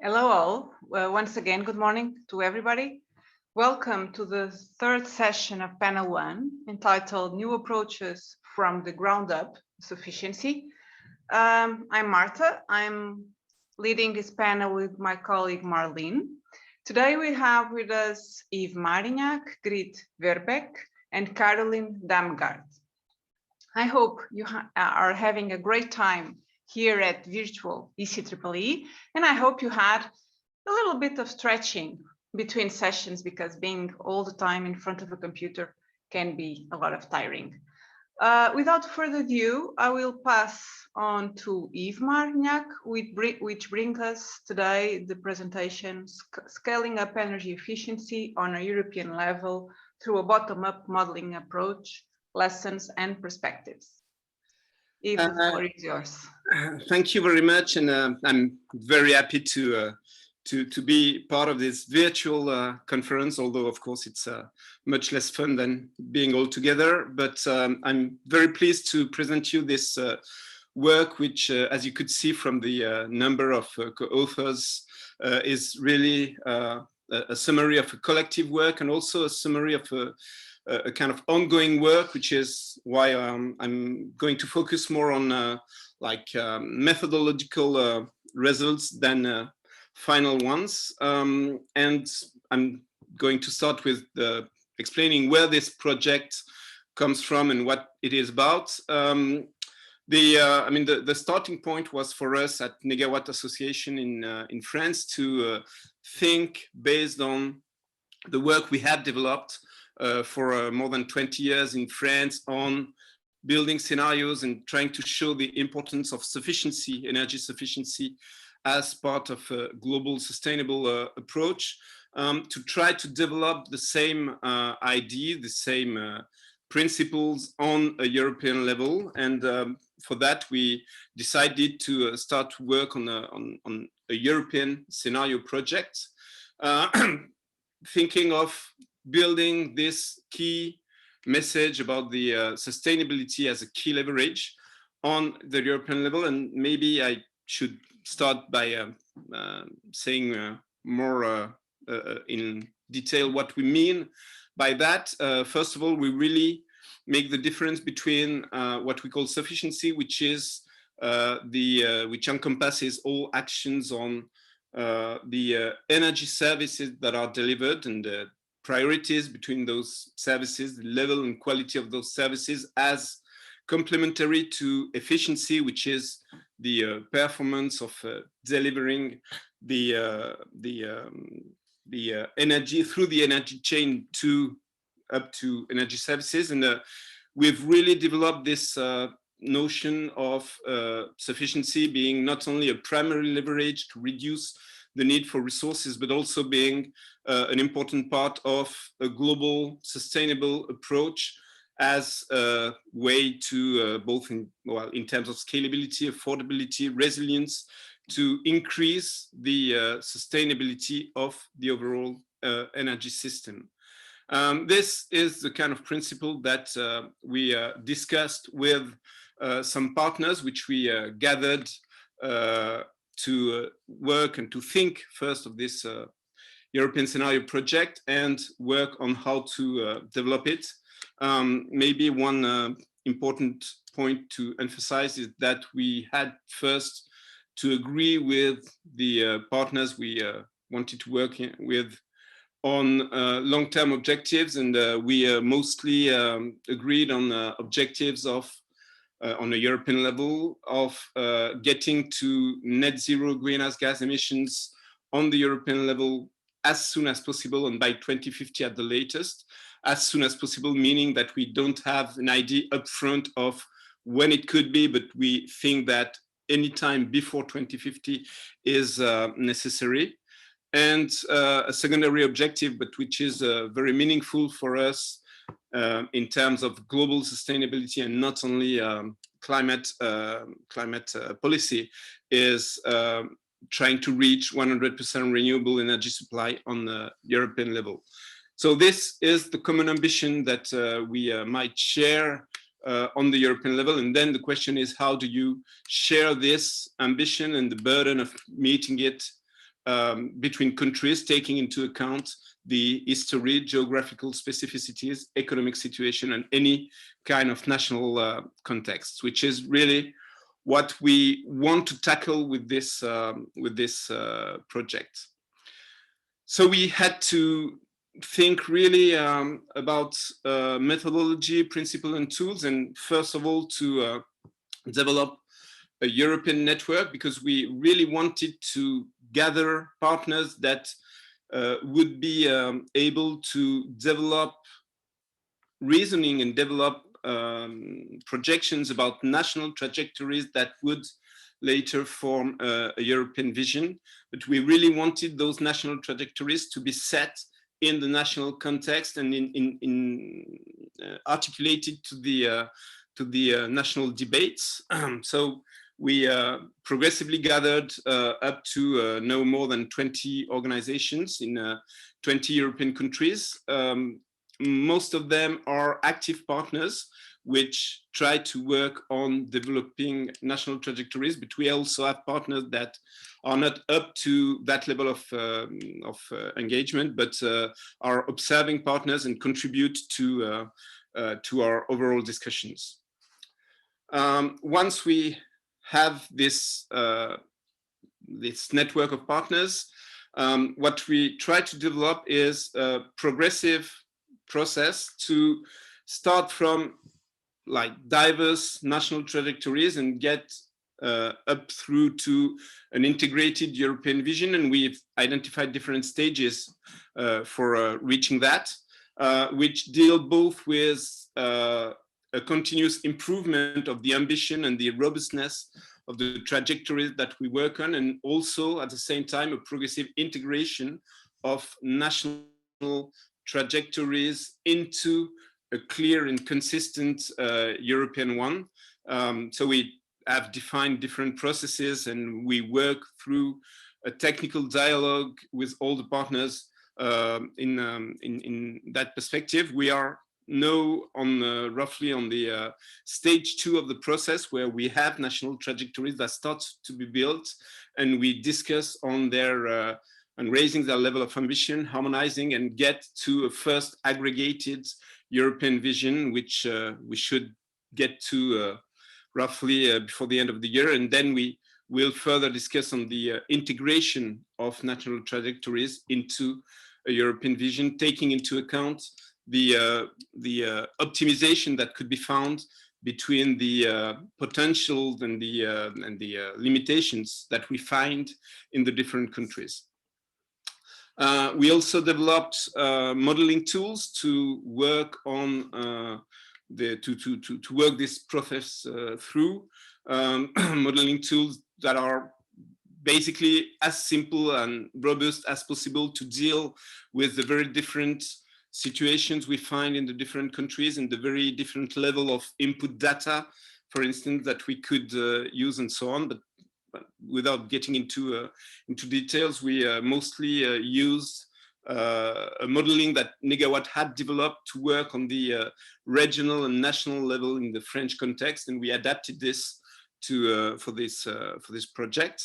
Hello all. Once again, good morning to everybody. Welcome to the third session of panel 1, entitled New Approaches from the Ground Up, Sufficiency. I'm Marta. I'm leading this panel with my colleague Marlene. Today we have with us Yves Marignac, Grit Verbeek, and Caroline Damgaard. I hope you are having a great time here at virtual eceee, and I hope you had a little bit of stretching between sessions, because being all the time in front of a computer can be a lot of tiring. Without further ado, I will pass on to Yves Marignac, which brings us today the presentation Scaling Up Energy Efficiency on a European Level through a Bottom-Up Modeling Approach, Lessons and Perspectives. Yves, the floor is yours. Thank you very much, and I'm very happy to be part of this virtual conference, although of course it's much less fun than being all together. But I'm very pleased to present you this work, which, as you could see from the number of co-authors, is really a summary of a collective work, and also a summary of a kind of ongoing work, which is why I'm going to focus more on methodological results than final ones. And I'm going to start with explaining where this project comes from and what it is about. The starting point was for us at Negawatt Association in France to think based on the work we had developed for more than 20 years in France on building scenarios and trying to show the importance of sufficiency, energy sufficiency, as part of a global sustainable approach, to try to develop the same idea, the same principles on a European level. And for that, we decided to start to work on a European scenario project, thinking of building this key message about the sustainability as a key leverage on the European level. And maybe I should start by saying more in detail what we mean by that. First of all, we really make the difference between what we call sufficiency, which is which encompasses all actions on the energy services that are delivered, and the priorities between those services, the level and quality of those services, as complementary to efficiency, which is the performance of delivering the energy through the energy chain up to energy services. And we've really developed this notion of sufficiency being not only a primary leverage to reduce the need for resources, but also being an important part of a global sustainable approach as a way to both in terms of scalability, affordability, resilience, to increase the sustainability of the overall energy system. This is the kind of principle that we discussed with some partners, which we gathered to work and to think first of this European scenario project and work on how to develop it. Maybe one important point to emphasize is that we had first to agree with the partners we wanted to work with on long-term objectives, and we mostly agreed on objectives of on a European level of getting to net zero greenhouse gas emissions on the European level as soon as possible, and by 2050 at the latest. As soon as possible, meaning that we don't have an idea upfront of when it could be, but we think that any time before 2050 is necessary. And a secondary objective, but which is very meaningful for us in terms of global sustainability and not only climate policy, is trying to reach 100% renewable energy supply on the European level. So this is the common ambition that we might share on the European level. And then the question is, how do you share this ambition and the burden of meeting it between countries, taking into account the history, geographical specificities, economic situation, and any kind of national context, which is really what we want to tackle with this project. So we had to think really about methodology, principle, and tools, and first of all to develop a European network, because we really wanted to gather partners that would be able to develop reasoning and develop projections about national trajectories that would later form a European vision. But we really wanted those national trajectories to be set in the national context and articulated to the national debates. So we progressively gathered up to no more than 20 organizations in 20 European countries. Most of them are active partners which try to work on developing national trajectories, but we also have partners that are not up to that level of engagement, but are observing partners and contribute to our overall discussions. Once we have this network of partners, what we try to develop is a progressive process to start from like diverse national trajectories and get up through to an integrated European vision. And we've identified different stages for reaching that, which deal both with a continuous improvement of the ambition and the robustness of the trajectories that we work on, and also at the same time a progressive integration of national trajectories into a clear and consistent European one. So we have defined different processes, and we work through a technical dialogue with all the partners in that perspective. We are now on roughly on the stage 2 of the process, where we have national trajectories that start to be built, and we discuss on their and raising their level of ambition, harmonizing, and get to a first aggregated European vision, which we should get to roughly before the end of the year. And then we will further discuss on the integration of national trajectories into a European vision, taking into account the optimization that could be found between the potentials and the limitations that we find in the different countries. We also developed modeling tools to work on to work this process through. Modeling tools that are basically as simple and robust as possible to deal with the very different situations we find in the different countries and the very different level of input data, for instance, that we could use and so on. But without getting into details, we mostly used a modeling that Negawatt had developed to work on the regional and national level in the French context, and we adapted this to for this project.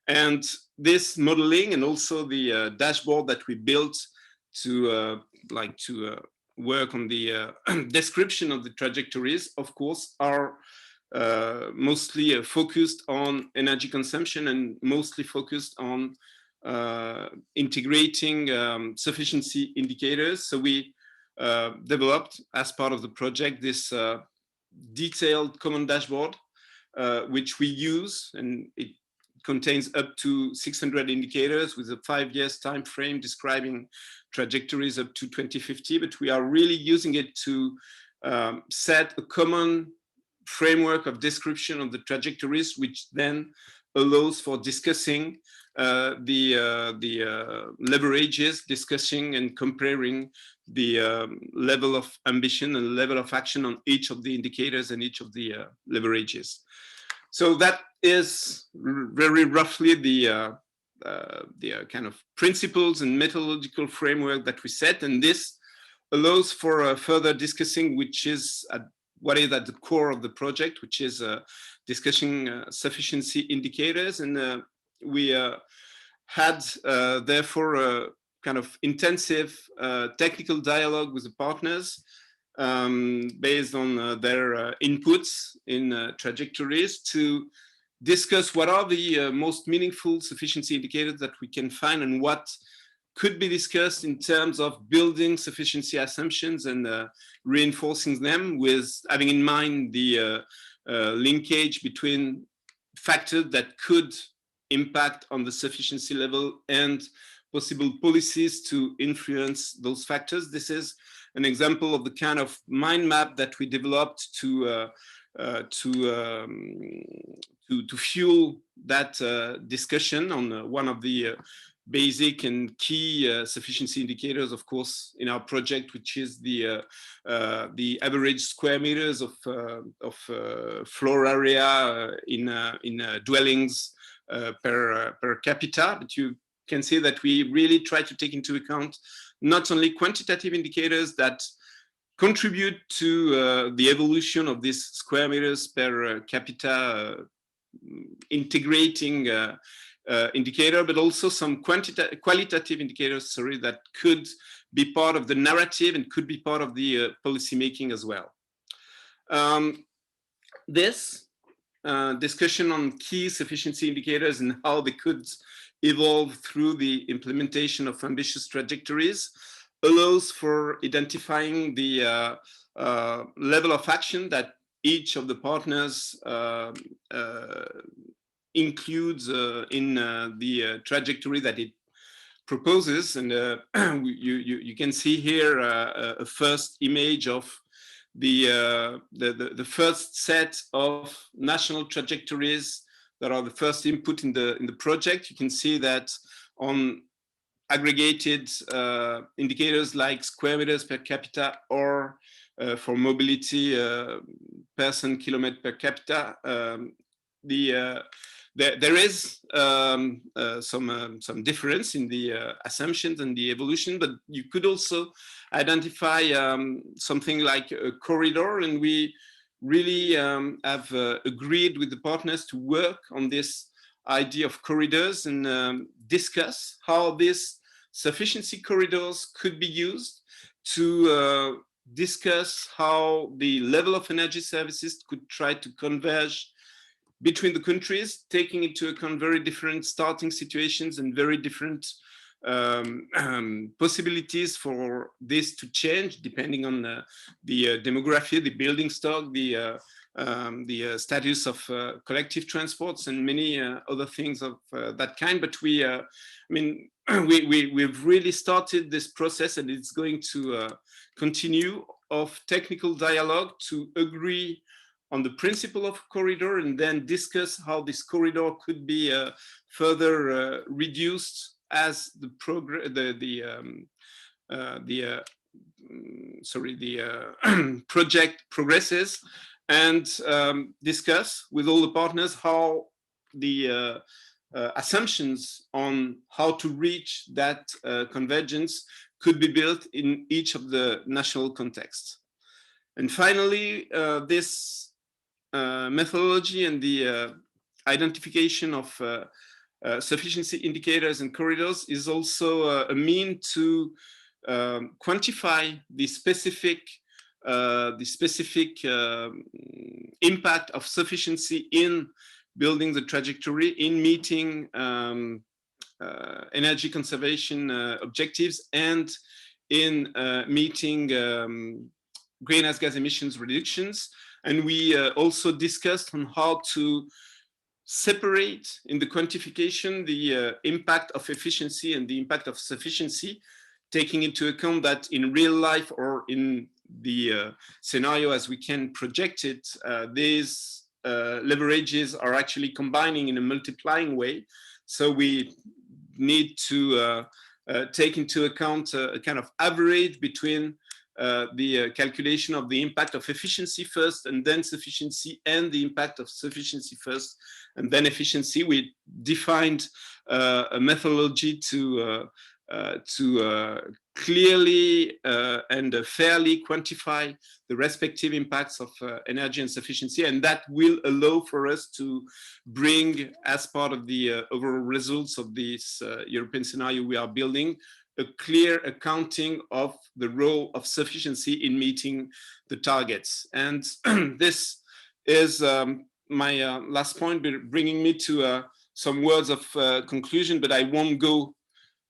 And this modeling and also the dashboard that we built to work on the description of the trajectories, of course, are mostly focused on energy consumption and mostly focused on integrating sufficiency indicators. So we developed, as part of the project, this detailed common dashboard, which we use, and it contains up to 600 indicators with a 5 years time frame describing trajectories up to 2050. But we are really using it to set a common framework of description of the trajectories, which then allows for discussing the leverages, discussing and comparing the level of ambition and level of action on each of the indicators and each of the leverages. So that is very roughly the kind of principles and methodological framework that we set, and this allows for further discussing, which is what is at the core of the project, which is discussing sufficiency indicators. And we had therefore a kind of intensive technical dialogue with the partners based on their inputs in trajectories to discuss what are the most meaningful sufficiency indicators that we can find and what could be discussed in terms of building sufficiency assumptions and reinforcing them with having in mind the linkage between factors that could impact on the sufficiency level and possible policies to influence those factors. This is an example of the kind of mind map that we developed to fuel that discussion on one of the basic and key sufficiency indicators, of course, in our project, which is the average square meters of floor area in dwellings per capita. But you can see that we really try to take into account not only quantitative indicators that contribute to the evolution of these square meters per capita integrating indicator, but also some qualitative indicators, that could be part of the narrative and could be part of the policy making as well. This discussion on key sufficiency indicators and how they could evolve through the implementation of ambitious trajectories allows for identifying the level of action that each of the partners includes in the trajectory that it proposes. And you can see here a first image of the first set of national trajectories that are the first input in the project. You can see that on aggregated indicators like square meters per capita or for mobility person kilometer per capita, there is some difference in the assumptions and the evolution, but you could also identify something like a corridor, and we really have agreed with the partners to work on this idea of corridors and discuss how these sufficiency corridors could be used to discuss how the level of energy services could try to converge between the countries, taking into account very different starting situations and very different possibilities for this to change depending on the demography, the building stock, the status of collective transports and many other things of that kind. But we've really started this process, and it's going to continue, of technical dialogue to agree on the principle of corridor and then discuss how this corridor could be further reduced as the project progresses, and discuss with all the partners how the assumptions on how to reach that convergence could be built in each of the national contexts. And finally, this methodology and the identification of sufficiency indicators and corridors is also a mean to quantify the specific impact of sufficiency in building the trajectory, in meeting energy conservation objectives, and in meeting greenhouse gas emissions reductions. And we also discussed on how to separate in the quantification the impact of efficiency and the impact of sufficiency, taking into account that in real life or in the scenario as we can project it, these leverages are actually combining in a multiplying way. So we need to take into account a kind of average between the calculation of the impact of efficiency first and then sufficiency, and the impact of sufficiency first and then efficiency. We defined a methodology to to clearly and fairly quantify the respective impacts of energy insufficiency, and that will allow for us to bring, as part of the overall results of this European scenario we are building, a clear accounting of the role of sufficiency in meeting the targets. And this is my last point, bringing me to some words of conclusion, but I won't go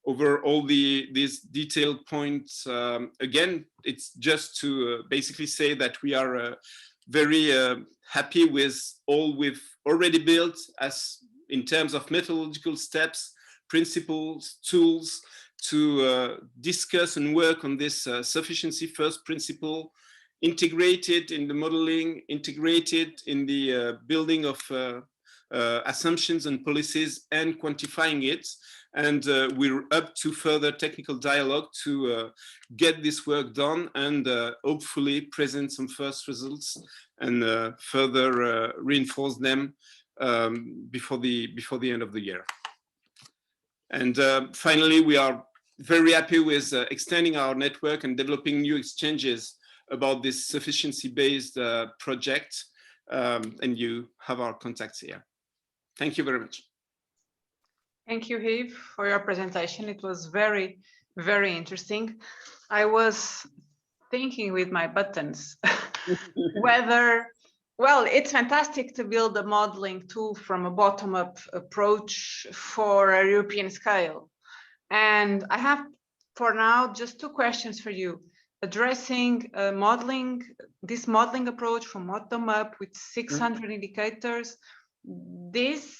over all these detailed points again. It's just to basically say that we are very happy with all we've already built as in terms of methodological steps, principles, tools to discuss and work on this sufficiency first principle, integrated in the modeling, integrated in the building of assumptions and policies, and quantifying it. And we're up to further technical dialogue to get this work done and hopefully present some first results and further reinforce them before the end of the year. And finally, we are very happy with extending our network and developing new exchanges about this sufficiency-based project. And you have our contacts here. Thank you very much. Thank you, Yves, for your presentation. It was very, very interesting. I was thinking with my buttons whether, well, it's fantastic to build a modeling tool from a bottom-up approach for a European scale. And I have, for now, just two questions for you. Addressing this modeling approach from bottom-up with 600 indicators, this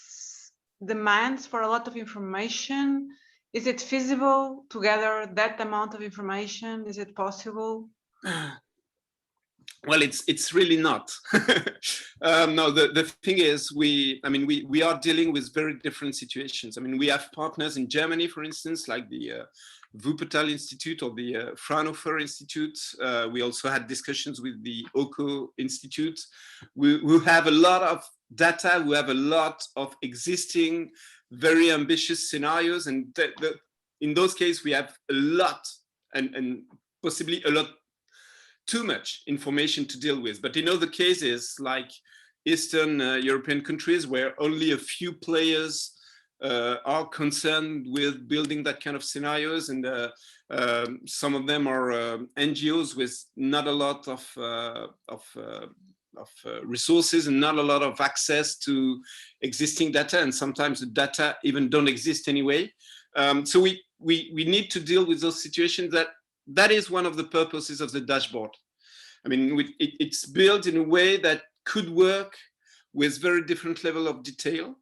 demands for a lot of information. Is it feasible to gather that amount of information? Is it possible? Well, it's really not. No, the thing is, we are dealing with very different situations. I mean, we have partners in Germany, for instance, like the Wuppertal Institute or the Fraunhofer Institute. We also had discussions with the OCO Institute. We have a lot of data, we have a lot of existing very ambitious scenarios, and in those cases we have a lot and possibly a lot too much information to deal with. But in other cases, like Eastern European countries, where only a few players are concerned with building that kind of scenarios, and some of them are NGOs with not a lot of resources and not a lot of access to existing data, and sometimes the data even don't exist anyway. So we need to deal with those situations. That is one of the purposes of the dashboard. I mean, it's built in a way that could work with very different level of detail,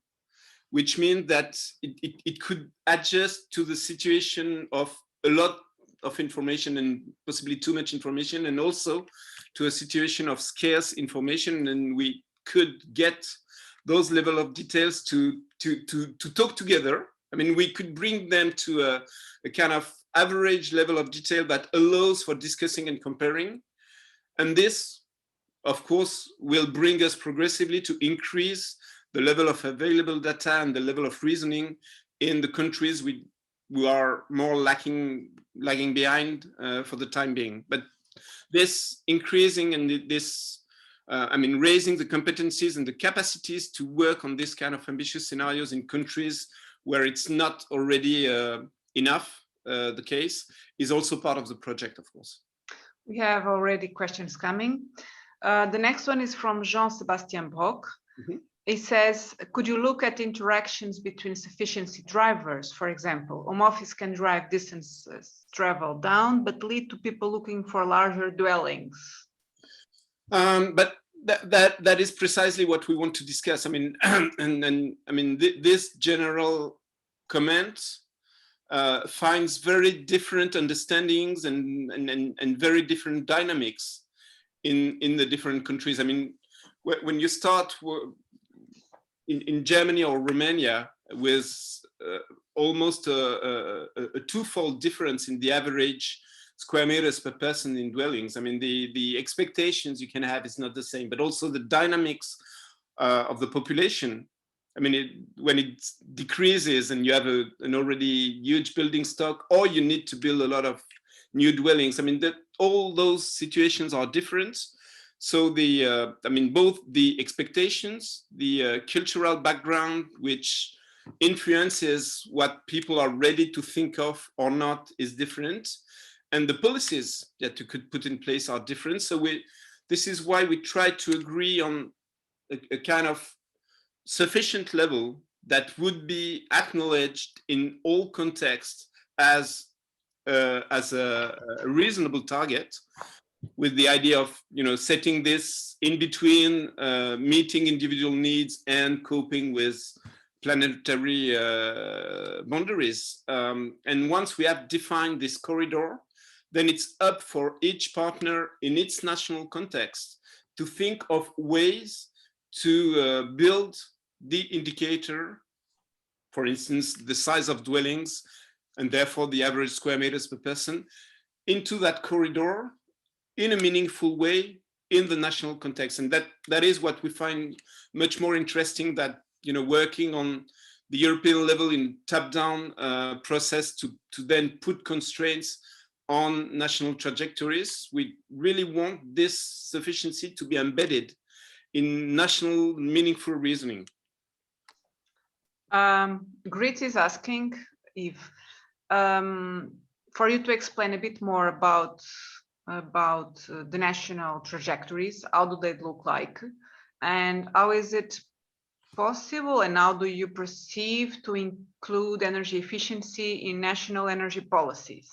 which means that it could adjust to the situation of a lot of information and possibly too much information, and also to a situation of scarce information, and we could get those level of details to talk together. I mean, we could bring them to a kind of average level of detail that allows for discussing and comparing. And this, of course, will bring us progressively to increase the level of available data and the level of reasoning in the countries who are more lagging behind for the time being. But this increasing and this, raising the competencies and the capacities to work on this kind of ambitious scenarios in countries where it's not already enough the case, is also part of the project, of course. We have already questions coming. The next one is from Jean-Sebastian Brock. Mm-hmm. He says, could you look at interactions between sufficiency drivers? For example, home office can drive distances traveled down, but lead to people looking for larger dwellings. But that is precisely what we want to discuss. I mean, this general comment finds very different understandings and very different dynamics in the different countries. I mean, when you start in Germany or Romania with almost a twofold difference in the average square meters per person in dwellings, I mean, the expectations you can have is not the same, but also the dynamics of the population. I I mean, when it decreases and you have an already huge building stock, or you need to build a lot of new dwellings. I mean, all those situations are different. So I mean, both the expectations, the cultural background, which influences what people are ready to think of or not, is different. And the policies that you could put in place are different. So this is why we try to agree on a kind of sufficient level that would be acknowledged in all contexts as a reasonable target, with the idea of setting this in between meeting individual needs and coping with planetary boundaries. And once we have defined this corridor, then it's up for each partner in its national context to think of ways to build the indicator, for instance, the size of dwellings, and therefore the average square meters per person, into that corridor in a meaningful way in the national context. And that is what we find much more interesting, that working on the European level in top-down process to then put constraints on national trajectories. We really want this sufficiency to be embedded in national meaningful reasoning. Grit is asking if for you to explain a bit more about the national trajectories. How do they look like, and how is it possible, and how do you perceive to include energy efficiency in national energy policies?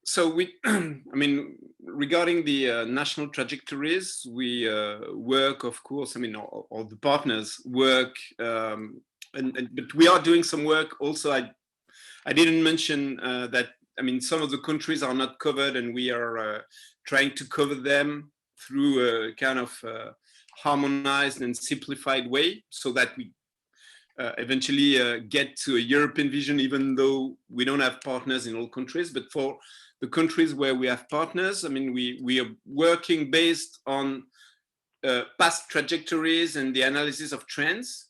So I mean, regarding the national trajectories, we work, of course. I mean, all the partners work, but we are doing some work also. I didn't mention that. I mean, some of the countries are not covered, and we are trying to cover them through a kind of harmonized and simplified way, so that we eventually get to a European vision, even though we don't have partners in all countries. But for the countries where we have partners, I mean, we are working based on past trajectories and the analysis of trends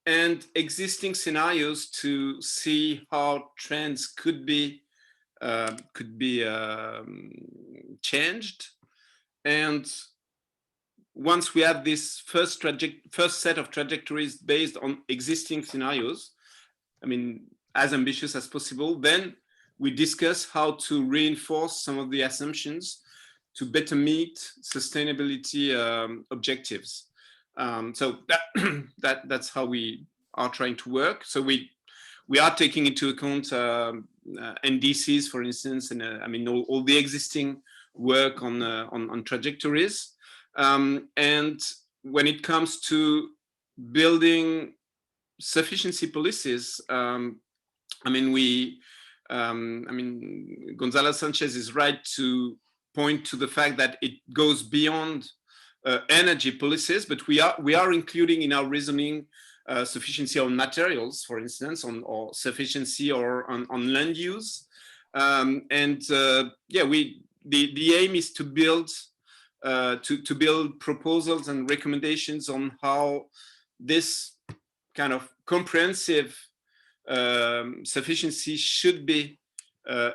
and existing scenarios to see how trends could be changed. And once we have this first set of trajectories based on existing scenarios, I mean, as ambitious as possible, then we discuss how to reinforce some of the assumptions to better meet sustainability objectives. So that's how we are trying to work. So we are taking into account NDCs, for instance, and I mean all the existing work on trajectories. And when it comes to building sufficiency policies, I mean, Gonzalo Sanchez is right to point to the fact that it goes beyond energy policies, but we are including in our reasoning sufficiency on materials, for instance, or sufficiency or on land use. And yeah, the aim is to build proposals and recommendations on how this kind of comprehensive sufficiency should be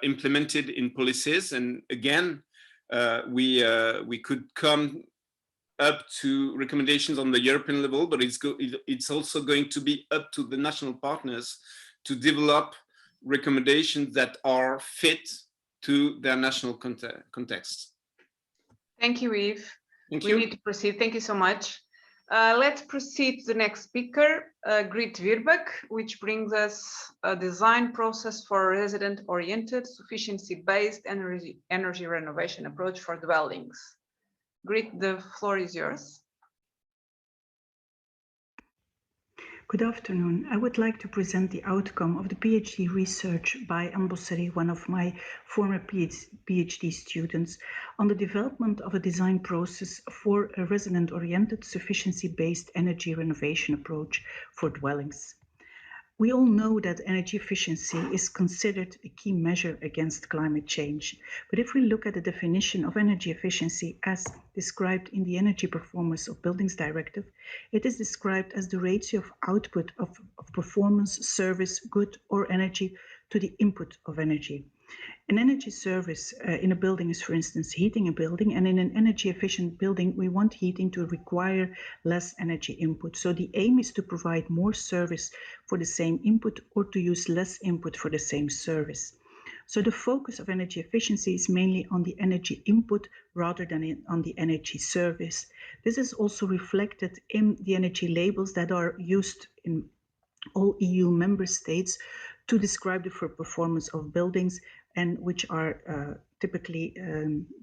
implemented in policies. And again, we could come up to recommendations on the European level, but it's also going to be up to the national partners to develop recommendations that are fit to their national context. Thank you, Yves. Thank we you. need to proceed. Thank you so much. Let's proceed to the next speaker, Grit Wirbak, which brings us a design process for resident-oriented, sufficiency-based energy renovation approach for dwellings. Grit, the floor is yours. Good afternoon. I would like to present the outcome of the PhD research by Anne Bosseri, one of my former PhD students, on the development of a design process for a resident-oriented, sufficiency-based energy renovation approach for dwellings. We all know that energy efficiency is considered a key measure against climate change. But if we look at the definition of energy efficiency as described in the Energy Performance of Buildings Directive, it is described as the ratio of output of performance, service, good, or energy to the input of energy. An energy service in a building is, for instance, heating a building, and in an energy efficient building, we want heating to require less energy input. So the aim is to provide more service for the same input or to use less input for the same service. So the focus of energy efficiency is mainly on the energy input rather than on the energy service. This is also reflected in the energy labels that are used in all EU member states to describe the performance of buildings and which are typically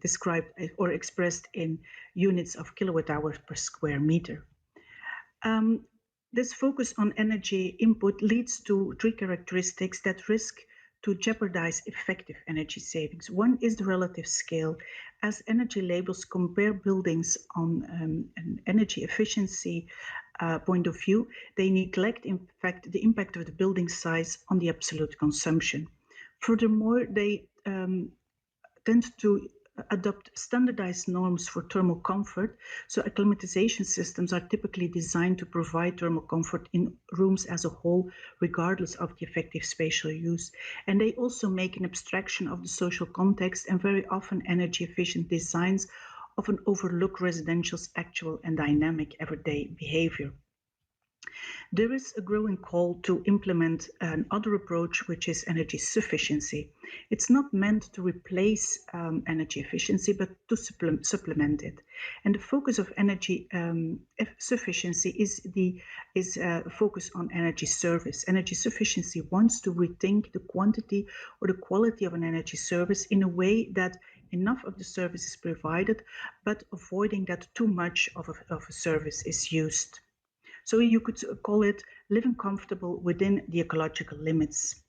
described or expressed in units of kilowatt hours per square meter. This focus on energy input leads to three characteristics that risk to jeopardize effective energy savings. One is the relative scale. As energy labels compare buildings on an energy efficiency point of view, they neglect, in fact, the impact of the building size on the absolute consumption. Furthermore, they tend to adopt standardized norms for thermal comfort. So acclimatization systems are typically designed to provide thermal comfort in rooms as a whole, regardless of the effective spatial use. And they also make an abstraction of the social context, and very often energy efficient designs often overlook residential's actual and dynamic everyday behavior. There is a growing call to implement another approach, which is energy sufficiency. It's not meant to replace energy efficiency, but to supplement it. And the focus of energy sufficiency is focus on energy service. Energy sufficiency wants to rethink the quantity or the quality of an energy service in a way that enough of the service is provided, but avoiding that too much of a service is used. So you could call it living comfortable within the ecological limits.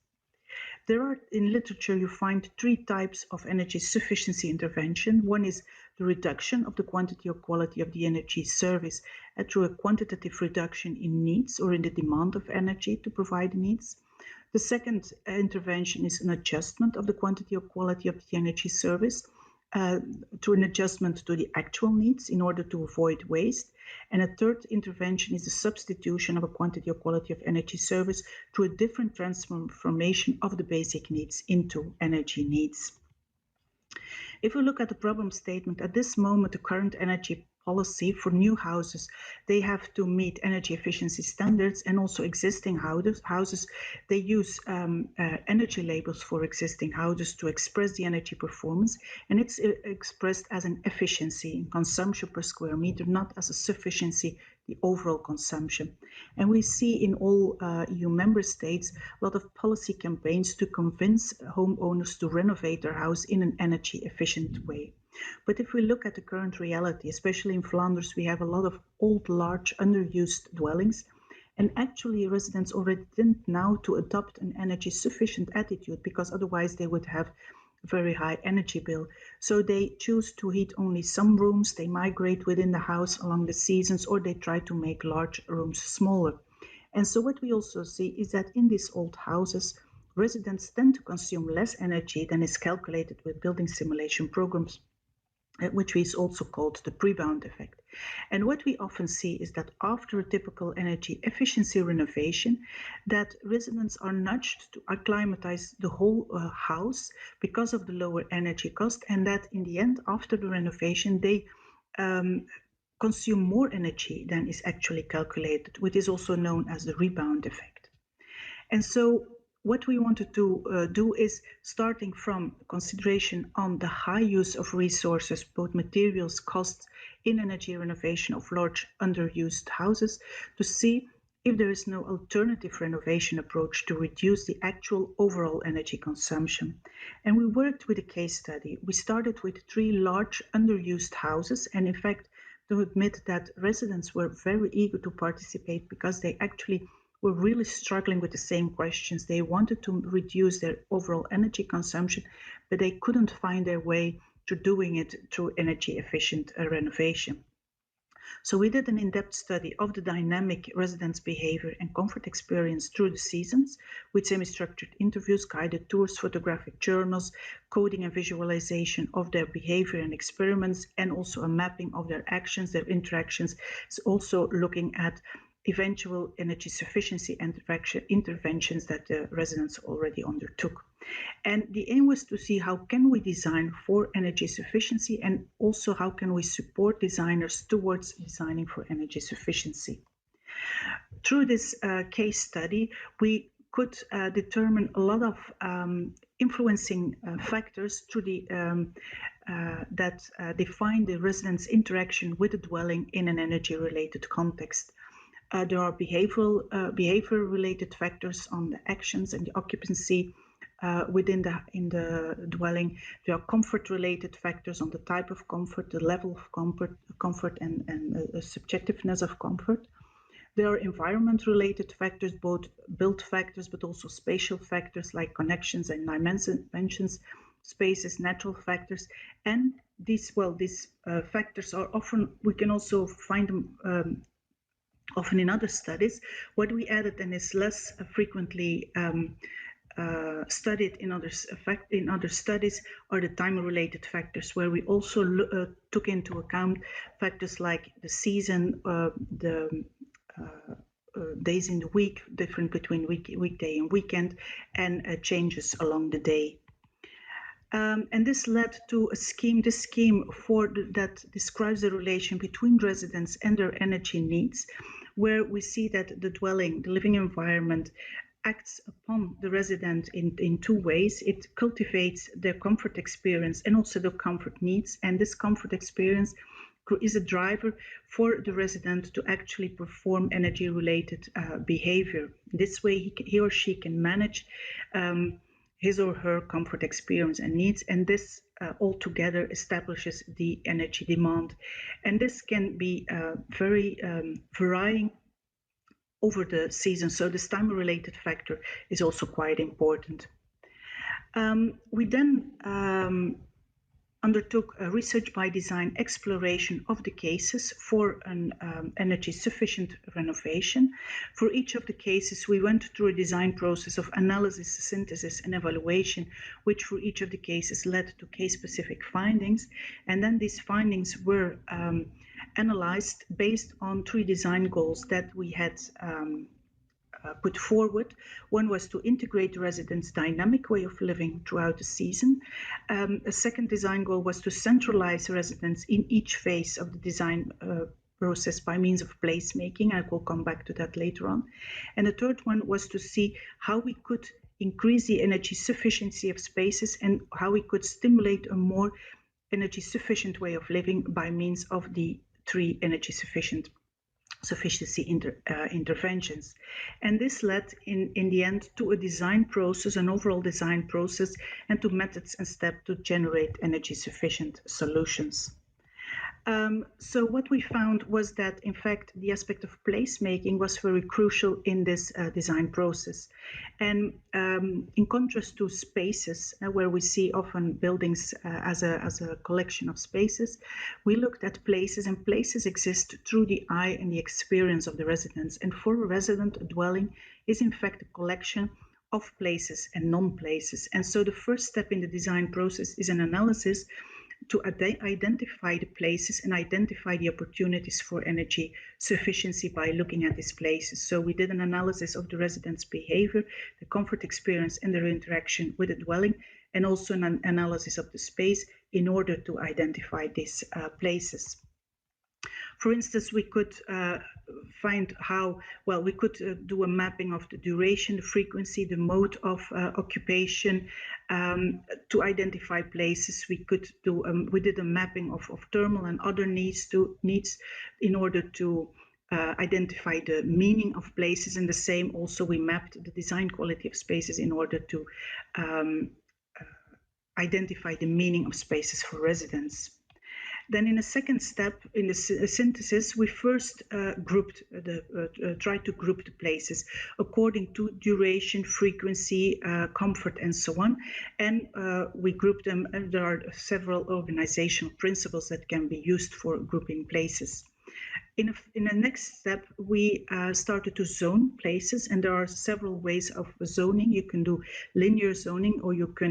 There are, in literature, you find three types of energy sufficiency intervention. One is the reduction of the quantity or quality of the energy service through a quantitative reduction in needs or in the demand of energy to provide needs. The second intervention is an adjustment of the quantity or quality of the energy service to an adjustment to the actual needs in order to avoid waste. And a third intervention is the substitution of a quantity or quality of energy service through a different transformation of the basic needs into energy needs. If we look at the problem statement, at this moment, the current energy policy for new houses, they have to meet energy efficiency standards, and also existing houses, they use energy labels for existing houses to express the energy performance, and it's expressed as an efficiency in consumption per square meter, not as a sufficiency, the overall consumption. And we see in all EU member states a lot of policy campaigns to convince homeowners to renovate their house in an energy efficient way. But if we look at the current reality, especially in Flanders, we have a lot of old, large, underused dwellings. And actually, residents already tend now to adopt an energy sufficient attitude, because otherwise they would have a very high energy bill. So they choose to heat only some rooms, they migrate within the house along the seasons, or they try to make large rooms smaller. And so what we also see is that in these old houses, residents tend to consume less energy than is calculated with building simulation programs, which is also called the pre-bound effect. And what we often see is that after a typical energy efficiency renovation, that residents are nudged to acclimatize the whole house because of the lower energy cost, and that in the end, after the renovation, they consume more energy than is actually calculated, which is also known as the rebound effect. And so what we wanted to do is, starting from consideration on the high use of resources, both materials, costs, in energy renovation of large underused houses, to see if there is no alternative renovation approach to reduce the actual overall energy consumption. And we worked with a case study. We started with 3 large underused houses, and in fact, to admit that residents were very eager to participate because they actually were really struggling with the same questions. They wanted to reduce their overall energy consumption, but they couldn't find their way to doing it through energy efficient renovation. So we did an in-depth study of the dynamic residents' behavior and comfort experience through the seasons with semi-structured interviews, guided tours, photographic journals, coding and visualization of their behavior and experiments, and also a mapping of their actions, their interactions. It's also looking at eventual energy sufficiency interventions that the residents already undertook. And the aim was to see how can we design for energy sufficiency, and also how can we support designers towards designing for energy sufficiency. Through this case study, we could determine a lot of influencing factors through the that define the residents' interaction with the dwelling in an energy-related context. There are behavior-related factors on the actions and the occupancy within the dwelling. There are comfort-related factors on the type of comfort, the level of comfort and subjectiveness of comfort. There are environment-related factors, both built factors, but also spatial factors like connections and dimensions, spaces, natural factors. And these factors are often, we can also find them often in other studies. What we added and is less frequently studied in other studies are the time-related factors, where we also took into account factors like the season, the days in the week, different between weekday and weekend, and changes along the day. And this led to a scheme, that describes the relation between residents and their energy needs, where we see that the dwelling, the living environment, acts upon the resident in two ways. It cultivates their comfort experience and also their comfort needs, and this comfort experience is a driver for the resident to actually perform energy-related behavior. This way he or she can manage his or her comfort experience and needs, and this altogether establishes the energy demand. And this can be very varying over the season, so this time-related factor is also quite important. We then undertook a research by design exploration of the cases for an energy sufficient renovation. For each of the cases, we went through a design process of analysis, synthesis, and evaluation, which for each of the cases led to case-specific findings. And then these findings were analyzed based on 3 design goals that we had put forward. One was to integrate the residents' dynamic way of living throughout the season. A second design goal was to centralize residents in each phase of the design process by means of placemaking. I will come back to that later on. And the third one was to see how we could increase the energy sufficiency of spaces and how we could stimulate a more energy sufficient way of living by means of the 3 energy sufficiency interventions. And this led in the end to a design process, an overall design process, and to methods and steps to generate energy sufficient solutions. So what we found was that, in fact, the aspect of placemaking was very crucial in this design process. And in contrast to spaces, where we see often buildings as a collection of spaces, we looked at places, and places exist through the eye and the experience of the residents. And for a resident, a dwelling is in fact a collection of places and non-places. And so the first step in the design process is an analysis to identify the places and identify the opportunities for energy sufficiency by looking at these places. So we did an analysis of the residents' behavior, the comfort experience, and their interaction with the dwelling, and also an analysis of the space in order to identify these places. For instance, we could find how, well, we could do a mapping of the duration, the frequency, the mode of occupation to identify places. We could do, we did a mapping of thermal and other needs in order to identify the meaning of places, and the same also we mapped the design quality of spaces in order to identify the meaning of spaces for residents. Then in a second step, in the synthesis, we first tried to group the places according to duration, frequency, comfort, and so on. And we grouped them, and there are several organizational principles that can be used for grouping places. In the next step, we started to zone places, and there are several ways of zoning. You can do linear zoning, or you can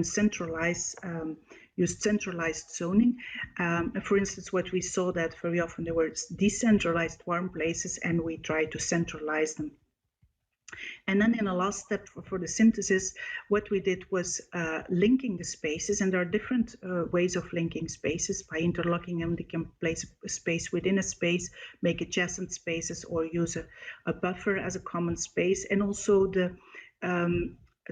use centralized zoning. For instance, what we saw that very often there were decentralized warm places, and we tried to centralize them. And then in the last step for the synthesis, what we did was linking the spaces, and there are different ways of linking spaces. By interlocking them, they can place a space within a space, make adjacent spaces, or use a buffer as a common space. And also the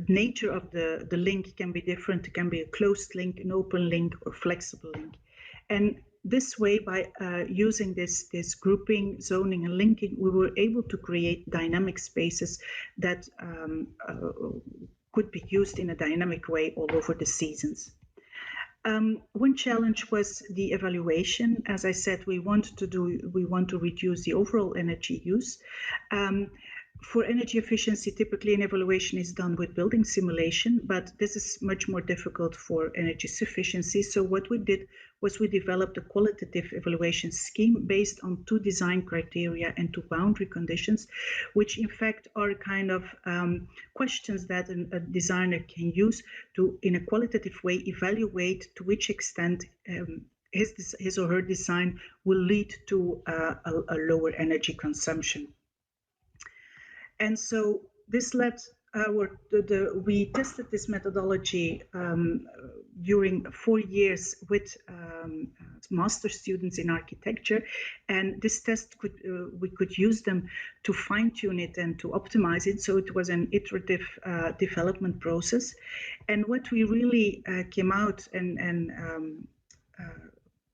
nature of the link can be different. It can be a closed link, an open link, or flexible link. And this way, by using this grouping, zoning, and linking, we were able to create dynamic spaces that could be used in a dynamic way all over the seasons. One challenge was the evaluation. As I said, we want to reduce the overall energy use. For energy efficiency, typically an evaluation is done with building simulation, but this is much more difficult for energy sufficiency. So what we did was we developed a qualitative evaluation scheme based on 2 design criteria and 2 boundary conditions, which in fact are kind of questions that a designer can use to, in a qualitative way, evaluate to which extent his or her design will lead to a lower energy consumption. And so this led we tested this methodology during 4 years with master students in architecture, and this test we could use them to fine-tune it and to optimize it. So it was an iterative development process, and what we really came out and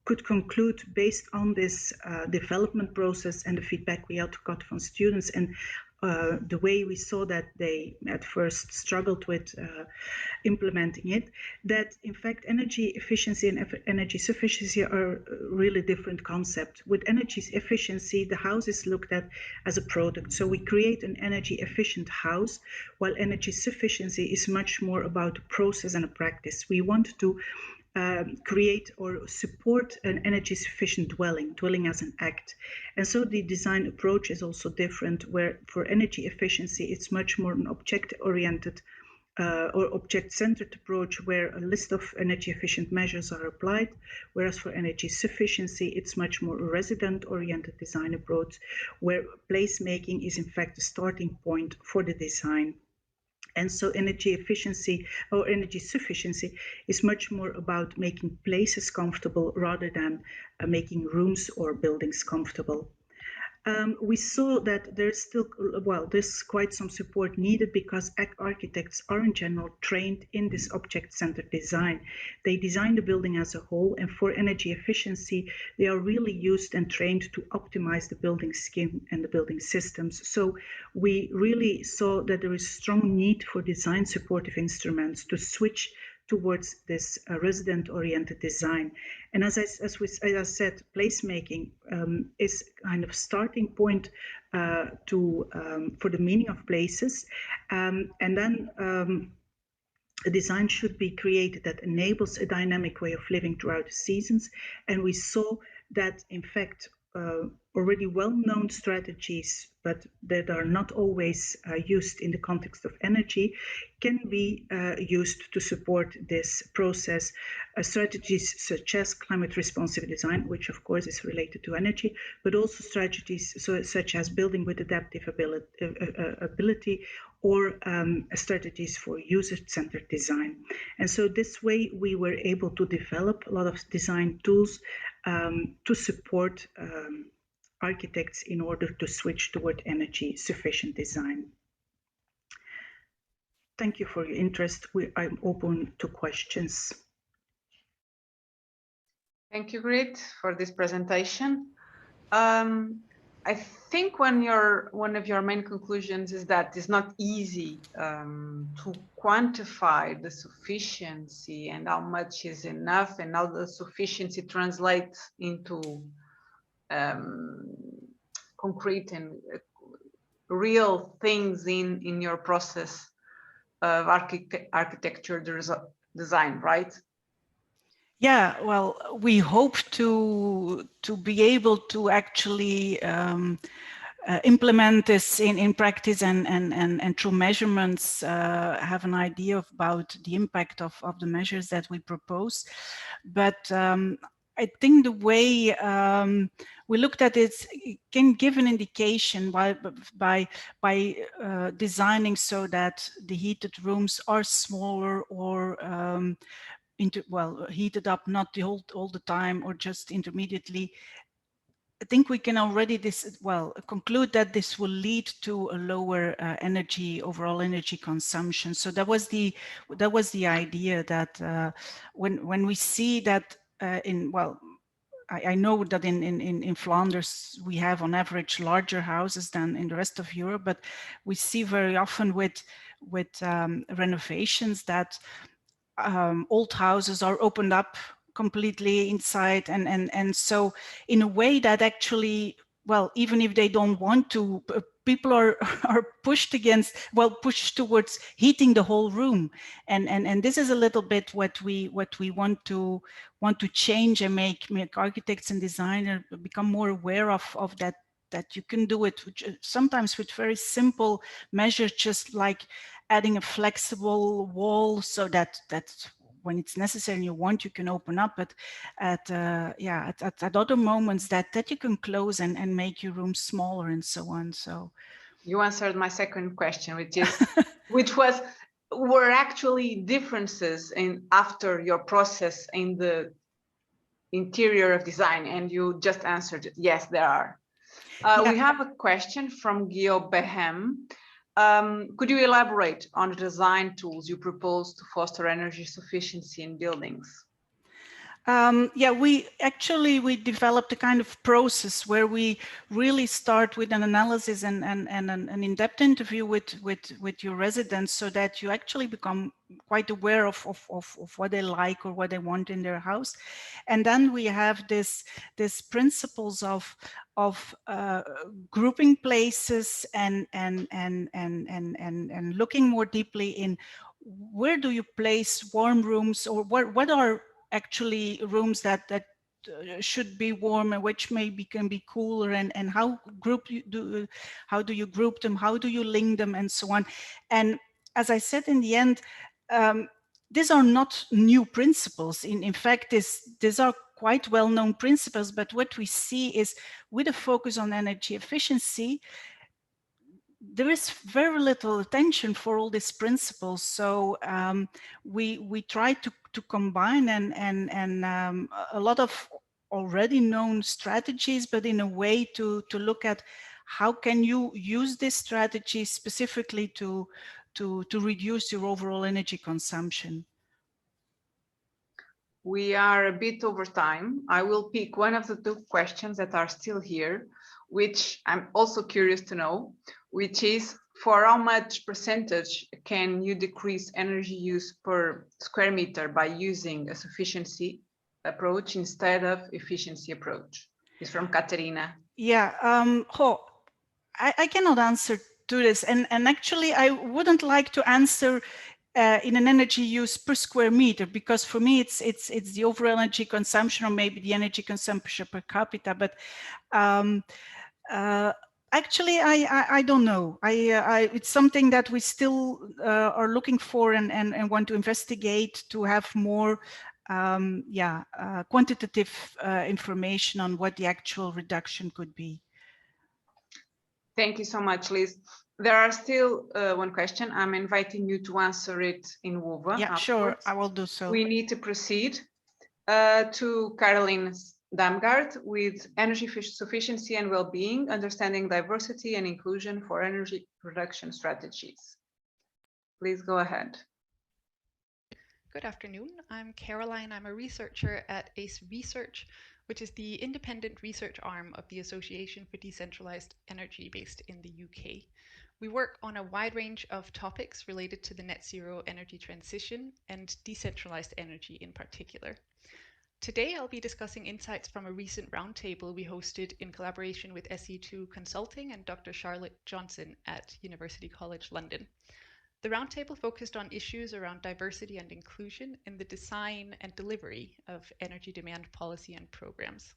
could conclude based on this development process and the feedback we had got from students, and the way we saw that they at first struggled with implementing it, that in fact energy efficiency and energy sufficiency are really different concepts. With energy efficiency, the house is looked at as a product. So we create an energy efficient house, while energy sufficiency is much more about a process and a practice. We want to create or support an energy sufficient dwelling as an act. And so the design approach is also different, where for energy efficiency, it's much more an object-oriented or object-centered approach, where a list of energy efficient measures are applied, whereas for energy sufficiency, it's much more a resident-oriented design approach, where placemaking is in fact the starting point for the design. And so energy efficiency or energy sufficiency is much more about making places comfortable rather than making rooms or buildings comfortable. We saw that there's still, there's quite some support needed, because architects are in general trained in this object-centered design. They design the building as a whole, and for energy efficiency, they are really used and trained to optimize the building scheme and the building systems. So we really saw that there is strong need for design supportive instruments to switch towards this resident-oriented design. And as I said, placemaking is kind of starting point for the meaning of places. And then a design should be created that enables a dynamic way of living throughout the seasons. And we saw that, in fact, already well-known strategies, but that are not always used in the context of energy, can be used to support this process. Strategies such as climate responsive design, which of course is related to energy, but also strategies such as building with adaptive ability, or strategies for user-centered design. And so this way we were able to develop a lot of design tools to support architects in order to switch toward energy sufficient design. Thank you for your interest. I'm open to questions. Thank you, Grit, for this presentation. I think one of your main conclusions is that it's not easy to quantify the sufficiency and how much is enough, and how the sufficiency translates into concrete and real things in your process of architecture design, right? Yeah, well, we hope to be able to actually implement this in practice and through measurements have an idea about the impact of the measures that we propose. But I think the way we looked at it can give an indication by designing so that the heated rooms are smaller or heated up not all the time or just intermediately. I think we can already conclude that this will lead to a lower overall energy consumption. So that was the idea that when we see that I know that in Flanders we have on average larger houses than in the rest of Europe, but we see very often with renovations that old houses are opened up completely inside, and so in a way that actually, well, even if they don't want to, people are are pushed towards heating the whole room, and this is a little bit what we want to change and make architects and designers become more aware of that you can do it sometimes with very simple measures, just like adding a flexible wall so that when it's necessary and you want, you can open up, but at other moments that you can close and make your room smaller and so on. So you answered my second question, which was, were actually differences in after your process in the interior of design, and you just answered it. Yes, there are. We have a question from Guillaume Behem. Could you elaborate on the design tools you propose to foster energy sufficiency in buildings? We developed a kind of process where we really start with an analysis and an in-depth interview with your residents, so that you actually become quite aware of what they like or what they want in their house. And then we have this principles of grouping places and looking more deeply in where do you place warm rooms, or what are actually rooms that should be warm and which maybe can be cooler, and how do you group them, how do you link them, and so on. And as I said, in the end, these are not new principles. In fact, these are quite well-known principles, but what we see is, with a focus on energy efficiency, there is very little attention for all these principles. So we try to combine and a lot of already known strategies, but in a way to look at how can you use this strategy specifically to reduce your overall energy consumption. We are a bit over time. I will pick one of the two questions that are still here, which I'm also curious to know, which is, for how much percentage can you decrease energy use per square meter by using a sufficiency approach instead of efficiency approach? It's from Katerina. Yeah, I cannot answer to this, and actually I wouldn't like to answer in an energy use per square meter, because for me it's the overall energy consumption, or maybe the energy consumption per capita. But actually I don't know. It's something that we still are looking for and want to investigate, to have more quantitative information on what the actual reduction could be. Thank you so much, Liz. There are still one question. I'm inviting you to answer it in Wova. Yeah, afterwards. sure, I will do so. We need to proceed to Caroline Damgaard with energy sufficiency and well-being, understanding diversity and inclusion for energy production strategies. Please go ahead. Good afternoon. I'm Caroline. I'm a researcher at ACE Research, which is the independent research arm of the Association for Decentralised Energy based in the UK. We work on a wide range of topics related to the net zero energy transition and decentralised energy in particular. Today, I'll be discussing insights from a recent roundtable we hosted in collaboration with SE2 Consulting and Dr. Charlotte Johnson at University College London. The roundtable focused on issues around diversity and inclusion in the design and delivery of energy demand policy and programs.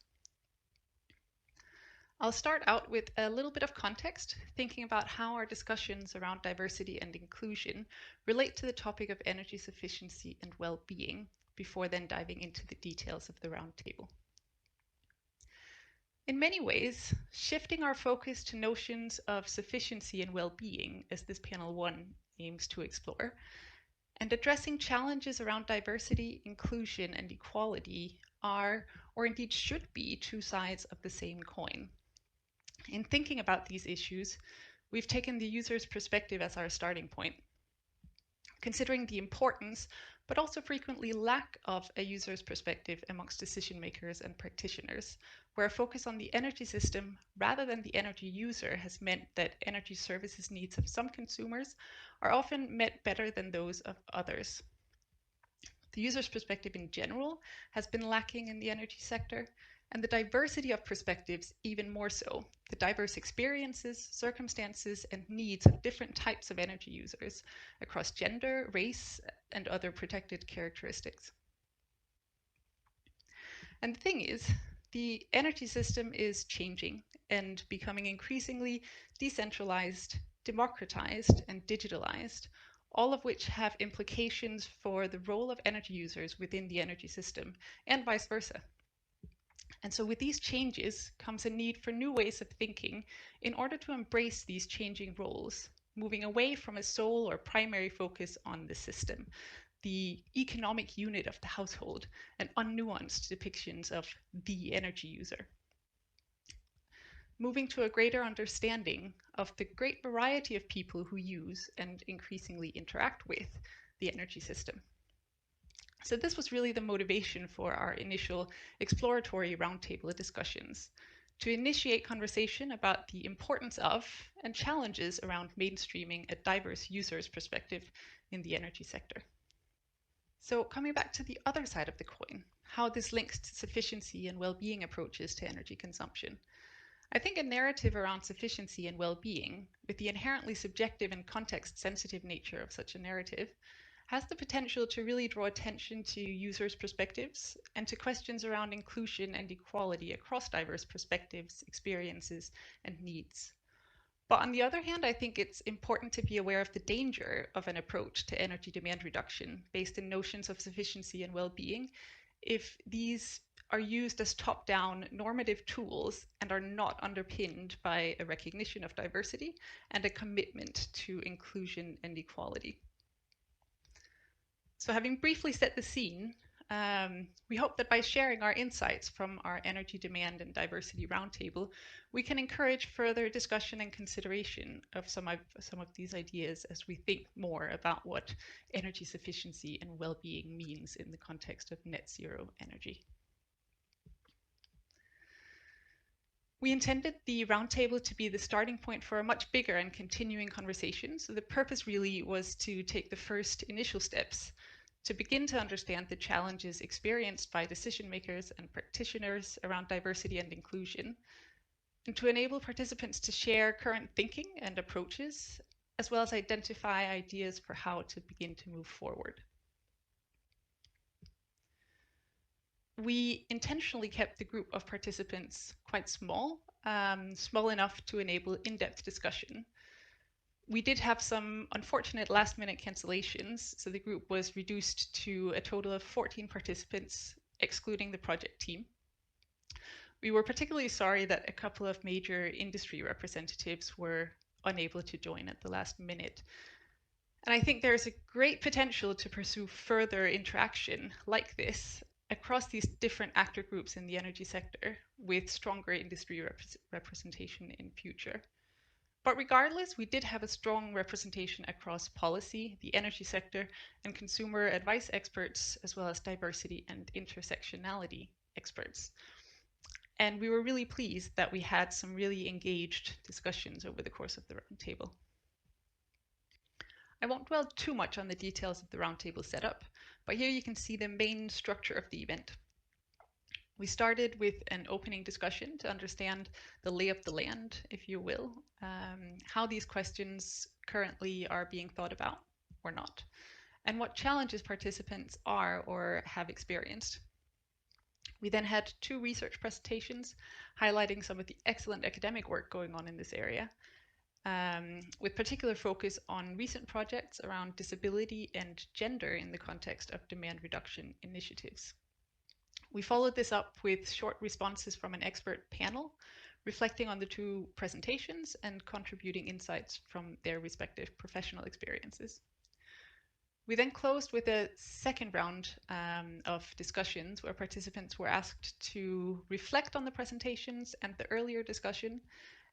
I'll start out with a little bit of context, thinking about how our discussions around diversity and inclusion relate to the topic of energy sufficiency and well-being, before then diving into the details of the roundtable. In many ways, shifting our focus to notions of sufficiency and well-being, as this panel 1 aims to explore, and addressing challenges around diversity, inclusion, and equality are, or indeed should be, two sides of the same coin. In thinking about these issues, we've taken the user's perspective as our starting point, considering the importance, but also frequently lack of a user's perspective amongst decision makers and practitioners, where a focus on the energy system rather than the energy user has meant that energy services needs of some consumers are often met better than those of others. The user's perspective in general has been lacking in the energy sector, and the diversity of perspectives even more so. The diverse experiences, circumstances, and needs of different types of energy users across gender, race, and other protected characteristics. And the thing is, the energy system is changing and becoming increasingly decentralized, democratized, and digitalized, all of which have implications for the role of energy users within the energy system, and vice versa. And so with these changes comes a need for new ways of thinking in order to embrace these changing roles, moving away from a sole or primary focus on the system, the economic unit of the household, and unnuanced depictions of the energy user. Moving to a greater understanding of the great variety of people who use and increasingly interact with the energy system. So this was really the motivation for our initial exploratory roundtable discussions, to initiate conversation about the importance of and challenges around mainstreaming a diverse user's perspective in the energy sector. So coming back to the other side of the coin, how this links to sufficiency and well-being approaches to energy consumption. I think a narrative around sufficiency and well-being, with the inherently subjective and context-sensitive nature of such a narrative, has the potential to really draw attention to users' perspectives and to questions around inclusion and equality across diverse perspectives, experiences, and needs. But on the other hand, I think it's important to be aware of the danger of an approach to energy demand reduction based in notions of sufficiency and well-being if these are used as top-down normative tools and are not underpinned by a recognition of diversity and a commitment to inclusion and equality. So having briefly set the scene, we hope that by sharing our insights from our energy demand and diversity roundtable, we can encourage further discussion and consideration of some of these ideas as we think more about what energy sufficiency and well-being means in the context of net zero energy. We intended the roundtable to be the starting point for a much bigger and continuing conversation. So the purpose really was to take the first initial steps to begin to understand the challenges experienced by decision makers and practitioners around diversity and inclusion, and to enable participants to share current thinking and approaches, as well as identify ideas for how to begin to move forward. We intentionally kept the group of participants quite small, small enough to enable in-depth discussion. We did have some unfortunate last-minute cancellations, so the group was reduced to a total of 14 participants, excluding the project team. We were particularly sorry that a couple of major industry representatives were unable to join at the last minute. And I think there's a great potential to pursue further interaction like this across these different actor groups in the energy sector with stronger industry representation in future. But regardless, we did have a strong representation across policy, the energy sector, and consumer advice experts, as well as diversity and intersectionality experts. And we were really pleased that we had some really engaged discussions over the course of the roundtable. I won't dwell too much on the details of the roundtable setup, but here you can see the main structure of the event. We started with an opening discussion to understand the lay of the land, if you will, how these questions currently are being thought about or not, and what challenges participants are or have experienced. We then had 2 research presentations highlighting some of the excellent academic work going on in this area, with particular focus on recent projects around disability and gender in the context of demand reduction initiatives. We followed this up with short responses from an expert panel, reflecting on the 2 presentations and contributing insights from their respective professional experiences. We then closed with a second round of discussions where participants were asked to reflect on the presentations and the earlier discussion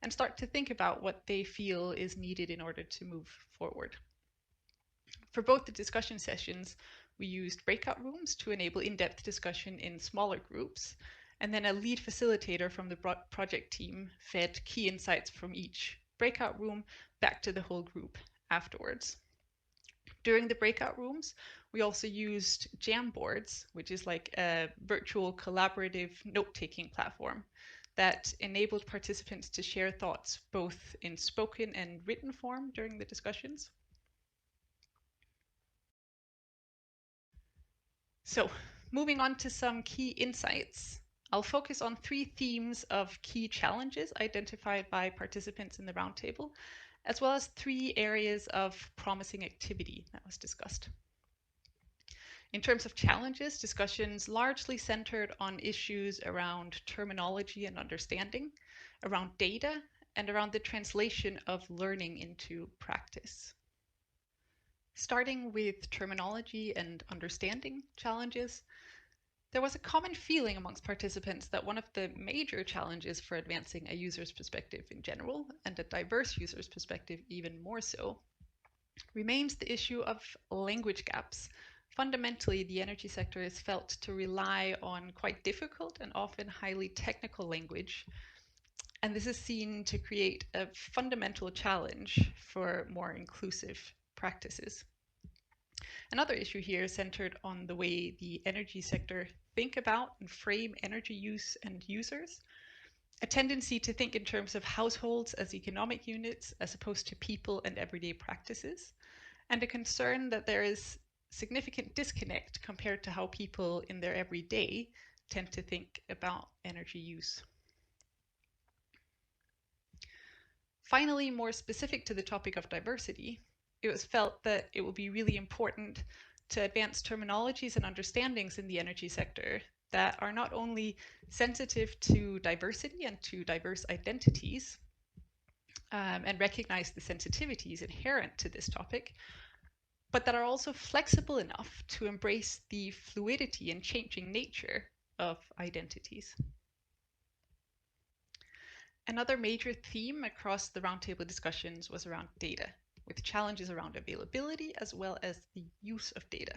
and start to think about what they feel is needed in order to move forward. For both the discussion sessions, we used breakout rooms to enable in-depth discussion in smaller groups, and then a lead facilitator from the project team fed key insights from each breakout room back to the whole group afterwards. During the breakout rooms, we also used Jamboards, which is like a virtual collaborative note-taking platform that enabled participants to share thoughts both in spoken and written form during the discussions. So, moving on to some key insights, I'll focus on 3 themes of key challenges identified by participants in the roundtable, as well as 3 areas of promising activity that was discussed. In terms of challenges, discussions largely centered on issues around terminology and understanding, around data, and around the translation of learning into practice. Starting with terminology and understanding challenges, there was a common feeling amongst participants that one of the major challenges for advancing a user's perspective in general, and a diverse user's perspective even more so, remains the issue of language gaps. Fundamentally, the energy sector is felt to rely on quite difficult and often highly technical language, and this is seen to create a fundamental challenge for more inclusive practices. Another issue here centered on the way the energy sector think about and frame energy use and users. A tendency to think in terms of households as economic units as opposed to people and everyday practices, and a concern that there is significant disconnect compared to how people in their everyday tend to think about energy use. Finally, more specific to the topic of diversity, it was felt that it would be really important to advance terminologies and understandings in the energy sector that are not only sensitive to diversity and to diverse identities, and recognize the sensitivities inherent to this topic, but that are also flexible enough to embrace the fluidity and changing nature of identities. Another major theme across the roundtable discussions was around data, with challenges around availability as well as the use of data.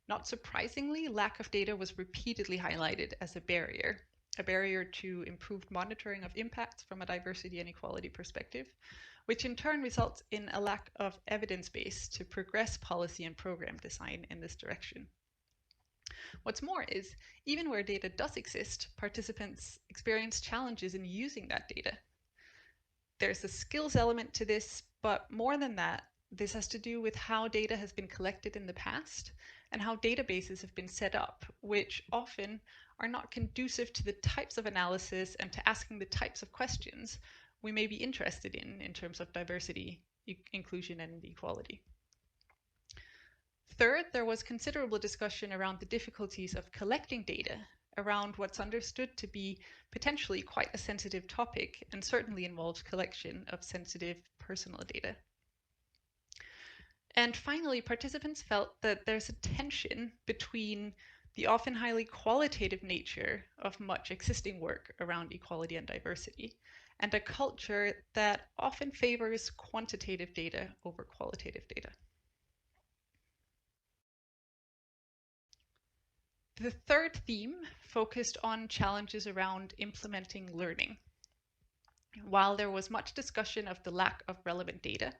Not surprisingly, lack of data was repeatedly highlighted as a barrier to improved monitoring of impacts from a diversity and equality perspective, which in turn results in a lack of evidence base to progress policy and program design in this direction. What's more is, even where data does exist, participants experience challenges in using that data. There's a skills element to this, but more than that, this has to do with how data has been collected in the past and how databases have been set up, which often are not conducive to the types of analysis and to asking the types of questions we may be interested in terms of diversity, inclusion, and equality. Third, there was considerable discussion around the difficulties of collecting data around what's understood to be potentially quite a sensitive topic, and certainly involves collection of sensitive personal data. And finally, participants felt that there's a tension between the often highly qualitative nature of much existing work around equality and diversity, and a culture that often favors quantitative data over qualitative data. The third theme focused on challenges around implementing learning. While there was much discussion of the lack of relevant data,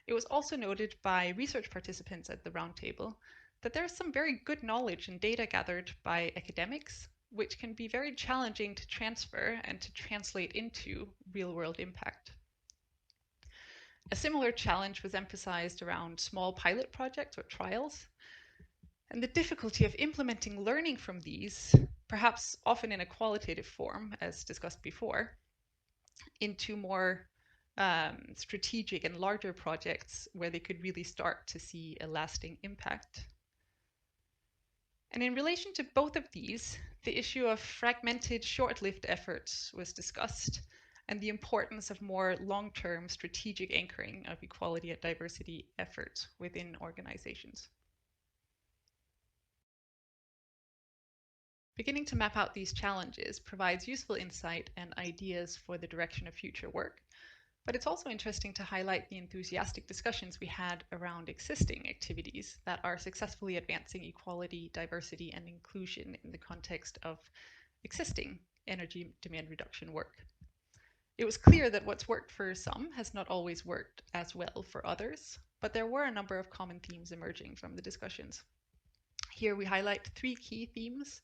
it was also noted by research participants at the roundtable that there is some very good knowledge and data gathered by academics, which can be very challenging to transfer and to translate into real-world impact. A similar challenge was emphasized around small pilot projects or trials, and the difficulty of implementing learning from these, perhaps often in a qualitative form, as discussed before, into more strategic and larger projects where they could really start to see a lasting impact. And in relation to both of these, the issue of fragmented, short-lived efforts was discussed, and the importance of more long-term strategic anchoring of equality and diversity efforts within organizations. Beginning to map out these challenges provides useful insight and ideas for the direction of future work, but it's also interesting to highlight the enthusiastic discussions we had around existing activities that are successfully advancing equality, diversity, and inclusion in the context of existing energy demand reduction work. It was clear that what's worked for some has not always worked as well for others, but there were a number of common themes emerging from the discussions. Here we highlight 3 key themes,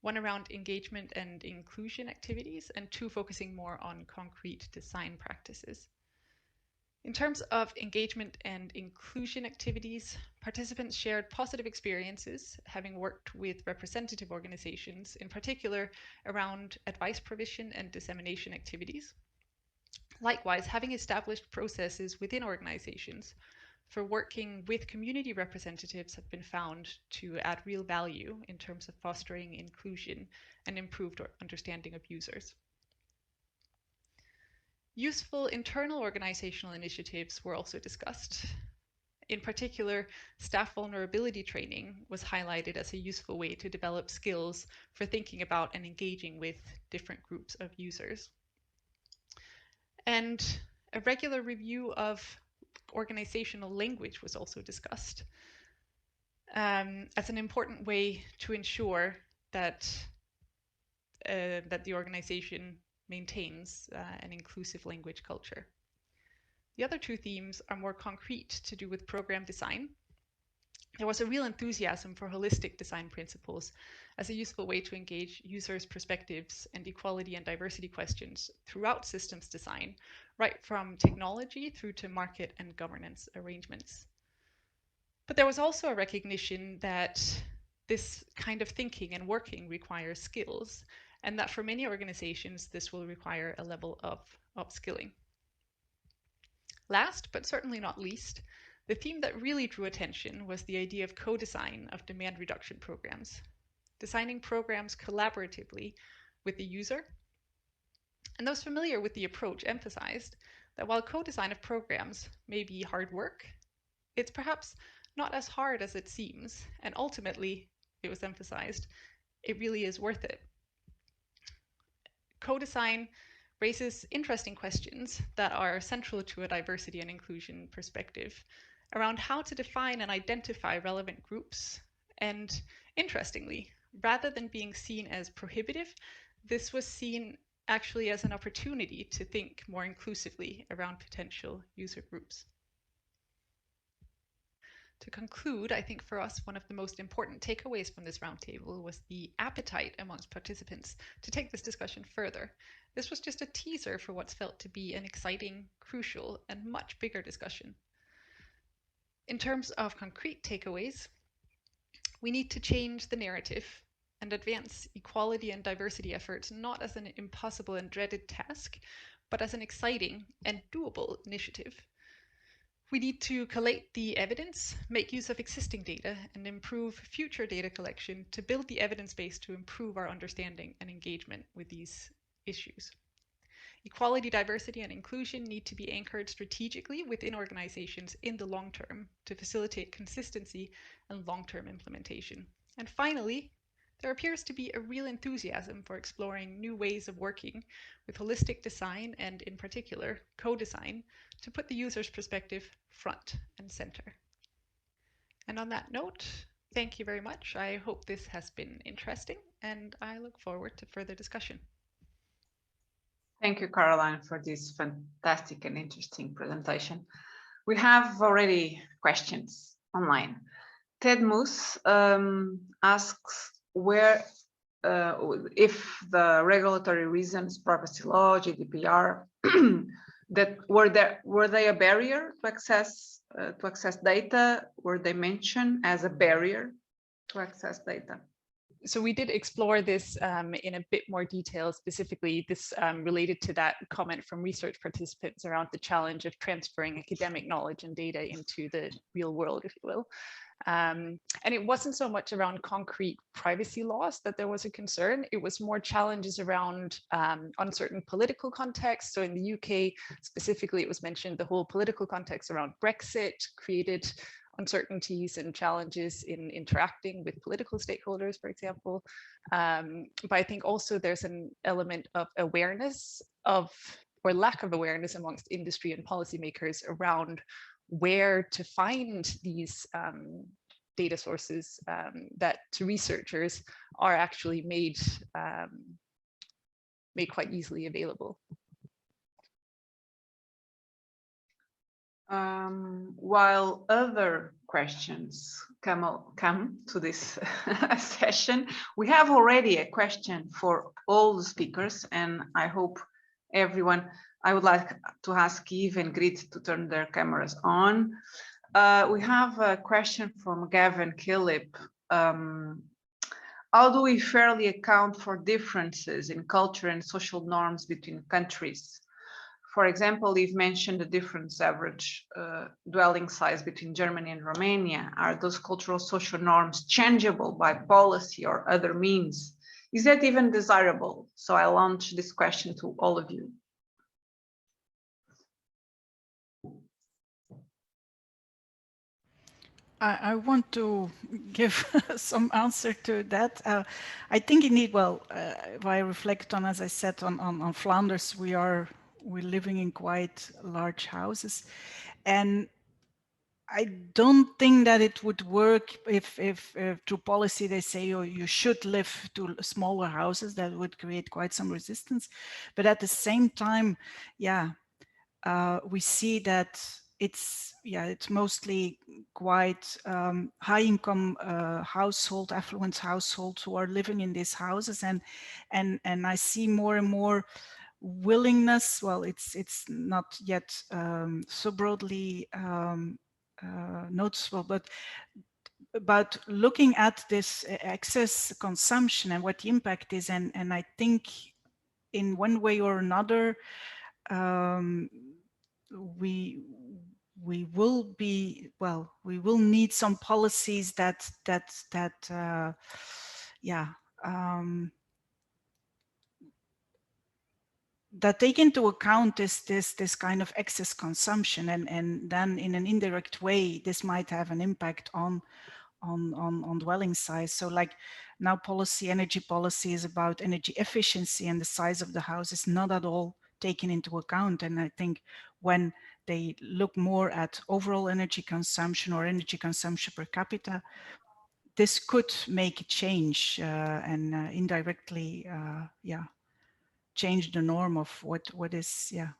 one around engagement and inclusion activities, and 2 focusing more on concrete design practices. In terms of engagement and inclusion activities, participants shared positive experiences, having worked with representative organizations, in particular around advice provision and dissemination activities. Likewise, having established processes within organizations for working with community representatives have been found to add real value in terms of fostering inclusion and improved understanding of users. Useful internal organizational initiatives were also discussed. In particular, staff vulnerability training was highlighted as a useful way to develop skills for thinking about and engaging with different groups of users. And a regular review of organizational language was also discussed as an important way to ensure that the organization maintains an inclusive language culture. The other 2 themes are more concrete, to do with program design. There was a real enthusiasm for holistic design principles as a useful way to engage users' perspectives and equality and diversity questions throughout systems design, right from technology through to market and governance arrangements. But there was also a recognition that this kind of thinking and working requires skills, and that for many organizations, this will require a level of upskilling. Last, but certainly not least, the theme that really drew attention was the idea of co-design of demand reduction programs, designing programs collaboratively with the user. And those familiar with the approach emphasized that while co-design of programs may be hard work, it's perhaps not as hard as it seems, and ultimately, it was emphasized, it really is worth it. Co-design raises interesting questions that are central to a diversity and inclusion perspective around how to define and identify relevant groups. And interestingly, rather than being seen as prohibitive, this was seen actually as an opportunity to think more inclusively around potential user groups. To conclude, I think for us, one of the most important takeaways from this roundtable was the appetite amongst participants to take this discussion further. This was just a teaser for what's felt to be an exciting, crucial, and much bigger discussion. In terms of concrete takeaways, we need to change the narrative and advance equality and diversity efforts not as an impossible and dreaded task, but as an exciting and doable initiative. We need to collate the evidence, make use of existing data, and improve future data collection to build the evidence base to improve our understanding and engagement with these issues. Equality, diversity, and inclusion need to be anchored strategically within organizations in the long term to facilitate consistency and long-term implementation. And finally, there appears to be a real enthusiasm for exploring new ways of working with holistic design and, in particular, co-design to put the user's perspective front and center. And on that note, thank you very much. I hope this has been interesting, and I look forward to further discussion. Thank you, Caroline, for this fantastic and interesting presentation. We have already questions online. Ted Moose asks where, if the regulatory reasons, privacy law, GDPR, that were they a barrier to access data? Were they mentioned as a barrier to access data? So we did explore this in a bit more detail. Specifically, this related to that comment from research participants around the challenge of transferring academic knowledge and data into the real world, if you will. And it wasn't so much around concrete privacy laws that there was a concern. It was more challenges around uncertain political context. So in the UK, specifically, it was mentioned the whole political context around Brexit created uncertainties and challenges in interacting with political stakeholders, for example. But I think also there's an element of awareness or lack of awareness amongst industry and policymakers around where to find these data sources that to researchers are actually made quite easily available. While other questions come to this session, we have already a question for all the speakers, and I hope everyone, I would like to ask Yves and Grit to turn their cameras on. We have a question from Gavin Killip. How do we fairly account for differences in culture and social norms between countries? For example, you've mentioned the difference average dwelling size between Germany and Romania. Are those cultural social norms changeable by policy or other means? Is that even desirable? So I launch this question to all of you. I want to give some answer to that. I think indeed, well, if I reflect on, as I said, on Flanders, we're living in quite large houses, and I don't think that it would work if through policy they say, oh, you should live to smaller houses. That would create quite some resistance. But at the same time, yeah, we see that it's mostly quite high income household, affluent households who are living in these houses, and I see more and more willingness. Well, it's not yet so broadly noticeable, but about looking at this excess consumption and what the impact is, and I think in one way or another we will need some policies that that take into account this kind of excess consumption, and then in an indirect way this might have an impact on dwelling size. So like now energy policy is about energy efficiency, and the size of the house is not at all taken into account. And I think when they look more at overall energy consumption or energy consumption per capita, this could make a change and indirectly change the norm of what is a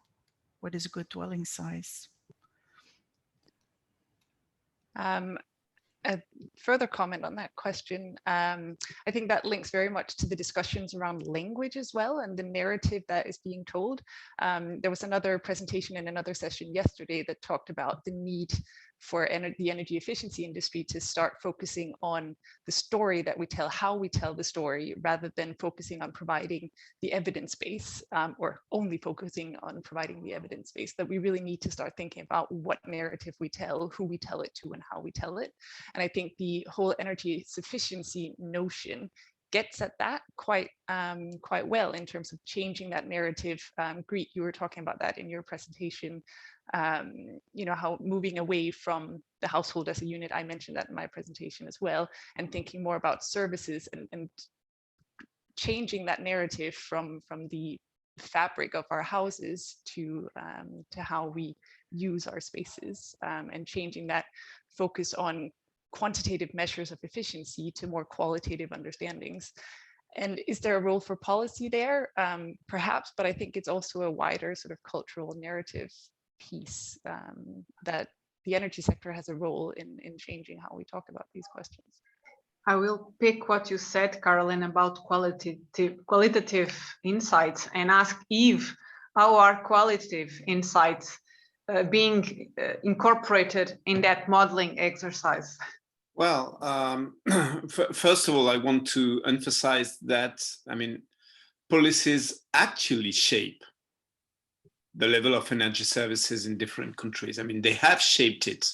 good dwelling size. A further comment on that question, I think that links very much to the discussions around language as well, and the narrative that is being told. There was another presentation in another session yesterday that talked about the need for the energy efficiency industry to start focusing on the story that we tell, how we tell the story, rather than focusing on providing the evidence base, or only focusing on providing the evidence base. That we really need to start thinking about what narrative we tell, who we tell it to, and how we tell it. And I think the whole energy sufficiency notion gets at that quite well in terms of changing that narrative. Greet, you were talking about that in your presentation. You know, how moving away from the household as a unit, I mentioned that in my presentation as well, and thinking more about services and changing that narrative from the fabric of our houses to how we use our spaces, and changing that focus on quantitative measures of efficiency to more qualitative understandings. And is there a role for policy there? Perhaps, but I think it's also a wider sort of cultural narrative piece, that the energy sector has a role in changing how we talk about these questions. I will pick what you said, Caroline, about qualitative insights, and ask Yves how are qualitative insights being incorporated in that modeling exercise? Well, first of all, I want to emphasize that, I mean, policies actually shape the level of energy services in different countries. I mean, they have shaped it.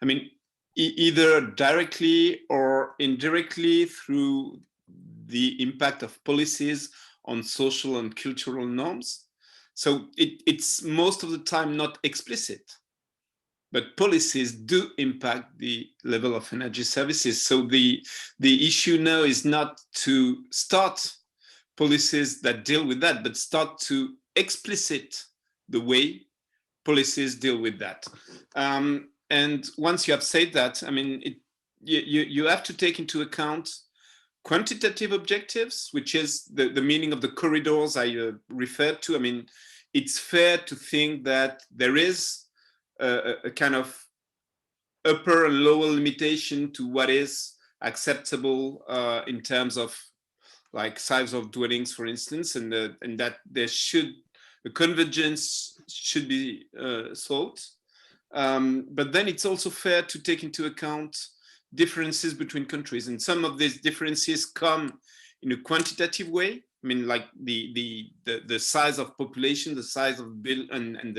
I mean, either directly or indirectly through the impact of policies on social and cultural norms. So it's most of the time not explicit, but policies do impact the level of energy services. So the issue now is not to start policies that deal with that, but start to explicit the way policies deal with that. And once you have said that, I mean, you have to take into account quantitative objectives, which is the meaning of the corridors I referred to. I mean, it's fair to think that there is a kind of upper and lower limitation to what is acceptable in terms of like size of dwellings, for instance, and that there should the convergence should be sought. But then it's also fair to take into account differences between countries, and some of these differences come in a quantitative way. I mean, like the size of population, the size of build, and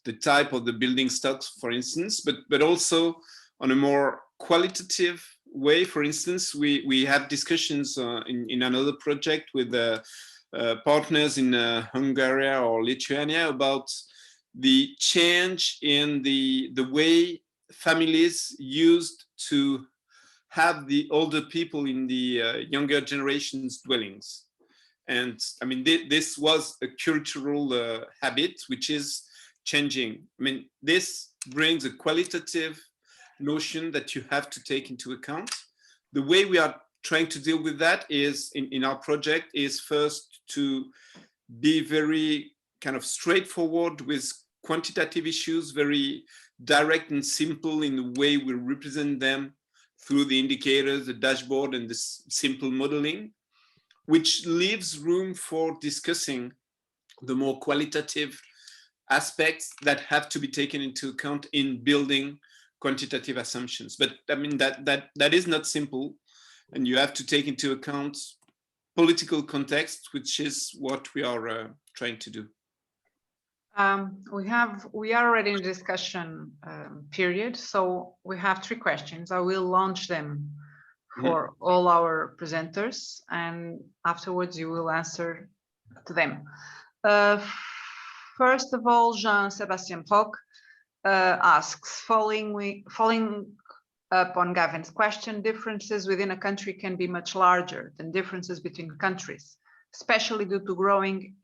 the type of the building stocks, for instance, but also on a more qualitative way. For instance, we have discussions in another project with partners in Hungary or Lithuania about the change in the way families used to have the older people in the younger generations dwellings. And I mean, this was a cultural habit which is changing. I mean, this brings a qualitative notion that you have to take into account. The way we are trying to deal with that is in our project is first to be very kind of straightforward with quantitative issues, very direct and simple in the way we represent them through the indicators, the dashboard, and this simple modeling, which leaves room for discussing the more qualitative aspects that have to be taken into account in building quantitative assumptions. But I mean, that is not simple, and you have to take into account political context, which is what we are trying to do. We are already in discussion period, so we have 3 questions. I will launch them for all our presenters, and afterwards you will answer to them. First of all, Jean-Sebastian Roch asks, following up on Gavin's question, differences within a country can be much larger than differences between countries, especially due to growing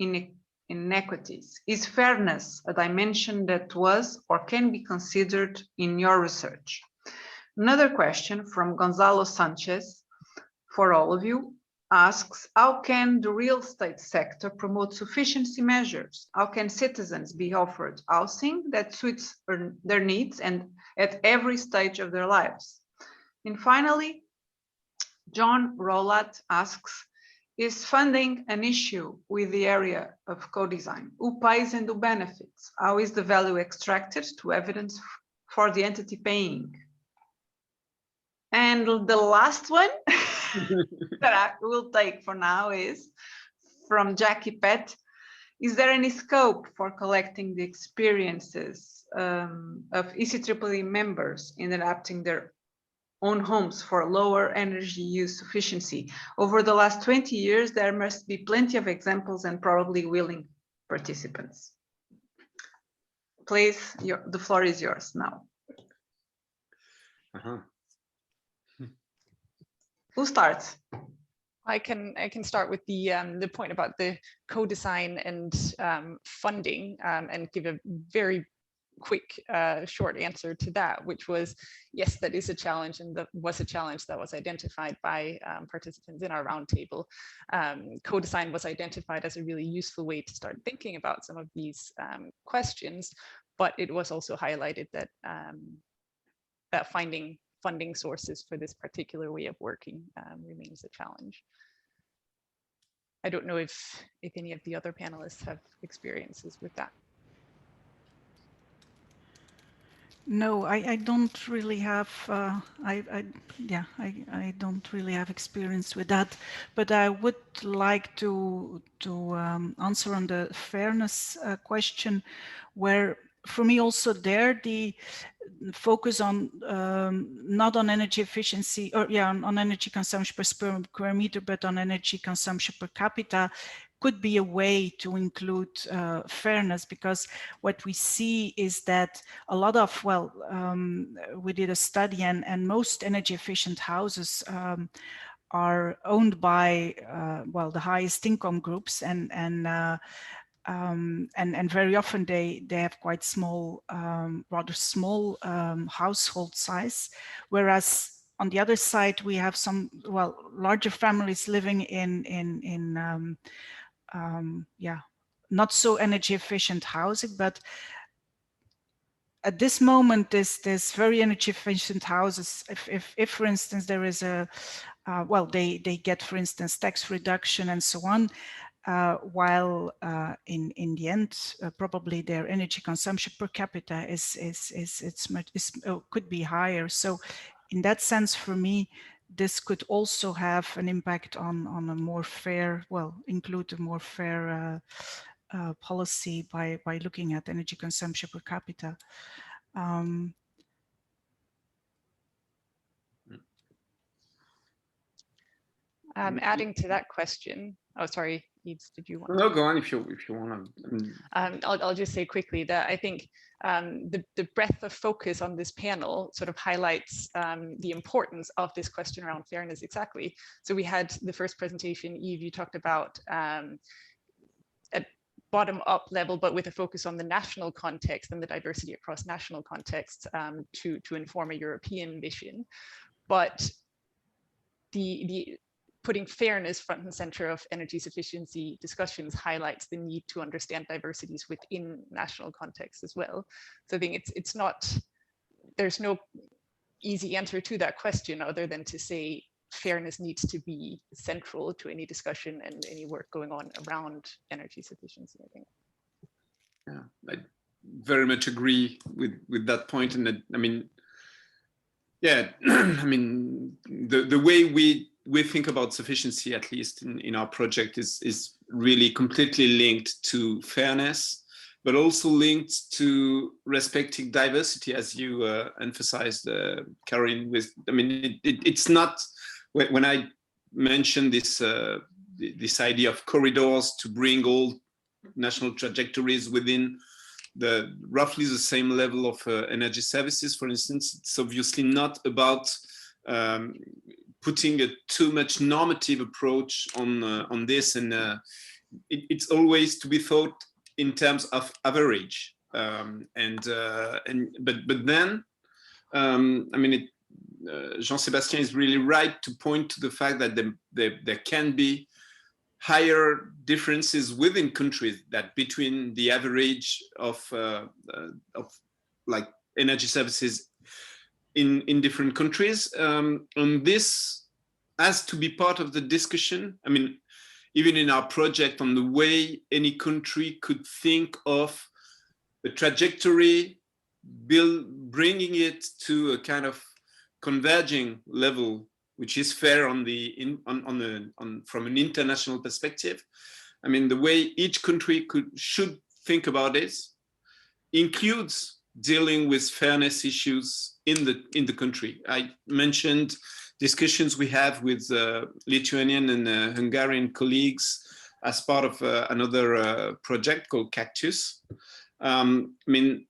inequities. Is fairness a dimension that was or can be considered in your research? Another question from Gonzalo Sanchez, for all of you, asks, how can the real estate sector promote sufficiency measures? How can citizens be offered housing that suits their needs and at every stage of their lives? And finally, John Rolat asks, is funding an issue with the area of co-design? Who pays and who benefits? How is the value extracted to evidence for the entity paying? And the last one that I will take for now is from Jackie Pett. Is there any scope for collecting the experiences of eceee members in adapting their own homes for lower energy use efficiency? Over the last 20 years, there must be plenty of examples and probably willing participants. Please, the floor is yours now. Who starts? I can start with the point about the co-design and funding, and give a very quick short answer to that, which was yes, that is a challenge, and that was a challenge that was identified by participants in our roundtable. Co-design was identified as a really useful way to start thinking about some of these questions, but it was also highlighted that that finding funding sources for this particular way of working remains a challenge. I don't know if any of the other panelists have experiences with that. No, I don't really have. I don't really have experience with that. But I would like to answer on the fairness question, where for me also there the focus on not on energy efficiency or on energy consumption per square meter, but on energy consumption per capita could be a way to include fairness, because what we see is that a lot of, we did a study, and most energy efficient houses are owned by the highest income groups, and very often they have quite small, rather small household size, whereas on the other side we have some larger families living in not so energy efficient housing. But at this moment, this very energy efficient houses, if for instance there is a they get, for instance, tax reduction and so on, while in the end probably their energy consumption per capita could be higher. So in that sense, for me, this could also have an impact on a more fair, include a more fair policy by looking at energy consumption per capita. Adding to that question, oh, sorry, Yves, did you want? No, go on if you want to. I'll just say quickly that I think the breadth of focus on this panel sort of highlights the importance of this question around fairness. Exactly. So we had the first presentation, Yves, you talked about at bottom-up level, but with a focus on the national context and the diversity across national contexts to inform a European vision. But the putting fairness front and center of energy sufficiency discussions highlights the need to understand diversities within national contexts as well. So I think it's not, there's no easy answer to that question other than to say fairness needs to be central to any discussion and any work going on around energy sufficiency, I think. Yeah, I very much agree with that point. And that, I mean, yeah, I mean, the way we think about sufficiency, at least in our project, is really completely linked to fairness, but also linked to respecting diversity, as you emphasized, Caroline. I mean, it's not, when I mentioned this this idea of corridors to bring all national trajectories within roughly the same level of energy services, for instance, it's obviously not about putting a too much normative approach on this, and it's always to be thought in terms of average. But then, I mean, Jean-Sébastien is really right to point to the fact that there can be higher differences within countries that between the average of like energy services in different countries, and this has to be part of the discussion. I mean, even in our project, on the way any country could think of the trajectory, bringing it to a kind of converging level, which is fair from an international perspective. I mean, the way each country should think about it includes dealing with fairness issues in the country. I mentioned discussions we have with Lithuanian and Hungarian colleagues as part of another project called Cactus. I mean,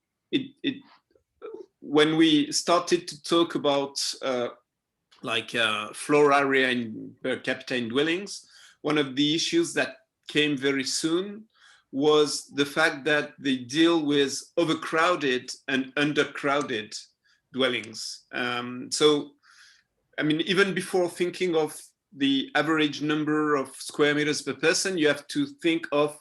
when we started to talk about floor area per capita in dwellings, one of the issues that came very soon was the fact that they deal with overcrowded and undercrowded dwellings. So, I mean, even before thinking of the average number of square meters per person, you have to think of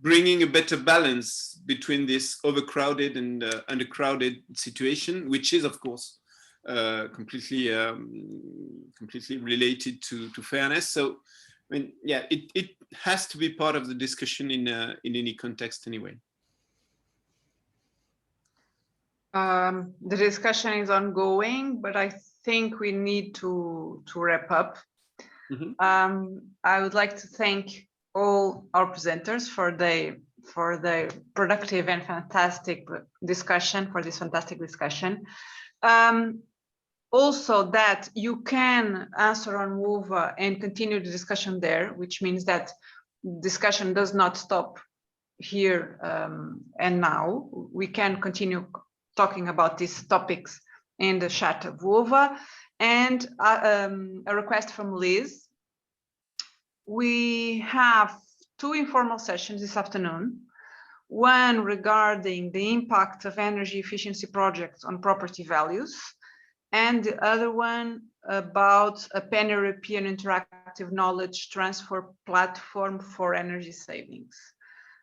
bringing a better balance between this overcrowded and undercrowded situation, which is, of course, completely related to fairness. So I mean, yeah, it has to be part of the discussion in any context anyway. The discussion is ongoing, but I think we need to wrap up. I would like to thank all our presenters for the productive and fantastic discussion, for this fantastic discussion. Also that you can answer on Wova and continue the discussion there, which means that discussion does not stop here and now. We can continue talking about these topics in the chat of Wova. And a request from Liz. We have 2 informal sessions this afternoon. One regarding the impact of energy efficiency projects on property values, and the other one about a pan-European interactive knowledge transfer platform for energy savings.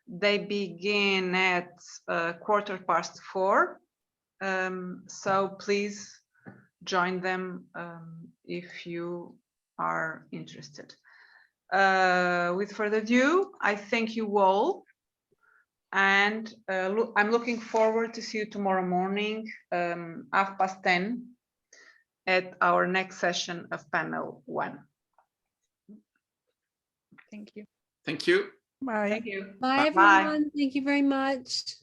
They begin at 4:15, so please join them if you are interested. With further ado, I thank you all, and I'm looking forward to see you tomorrow morning, 10:30, at our next session of panel 1. Thank you. Thank you. Bye. Thank you. Bye, everyone. Thank you very much.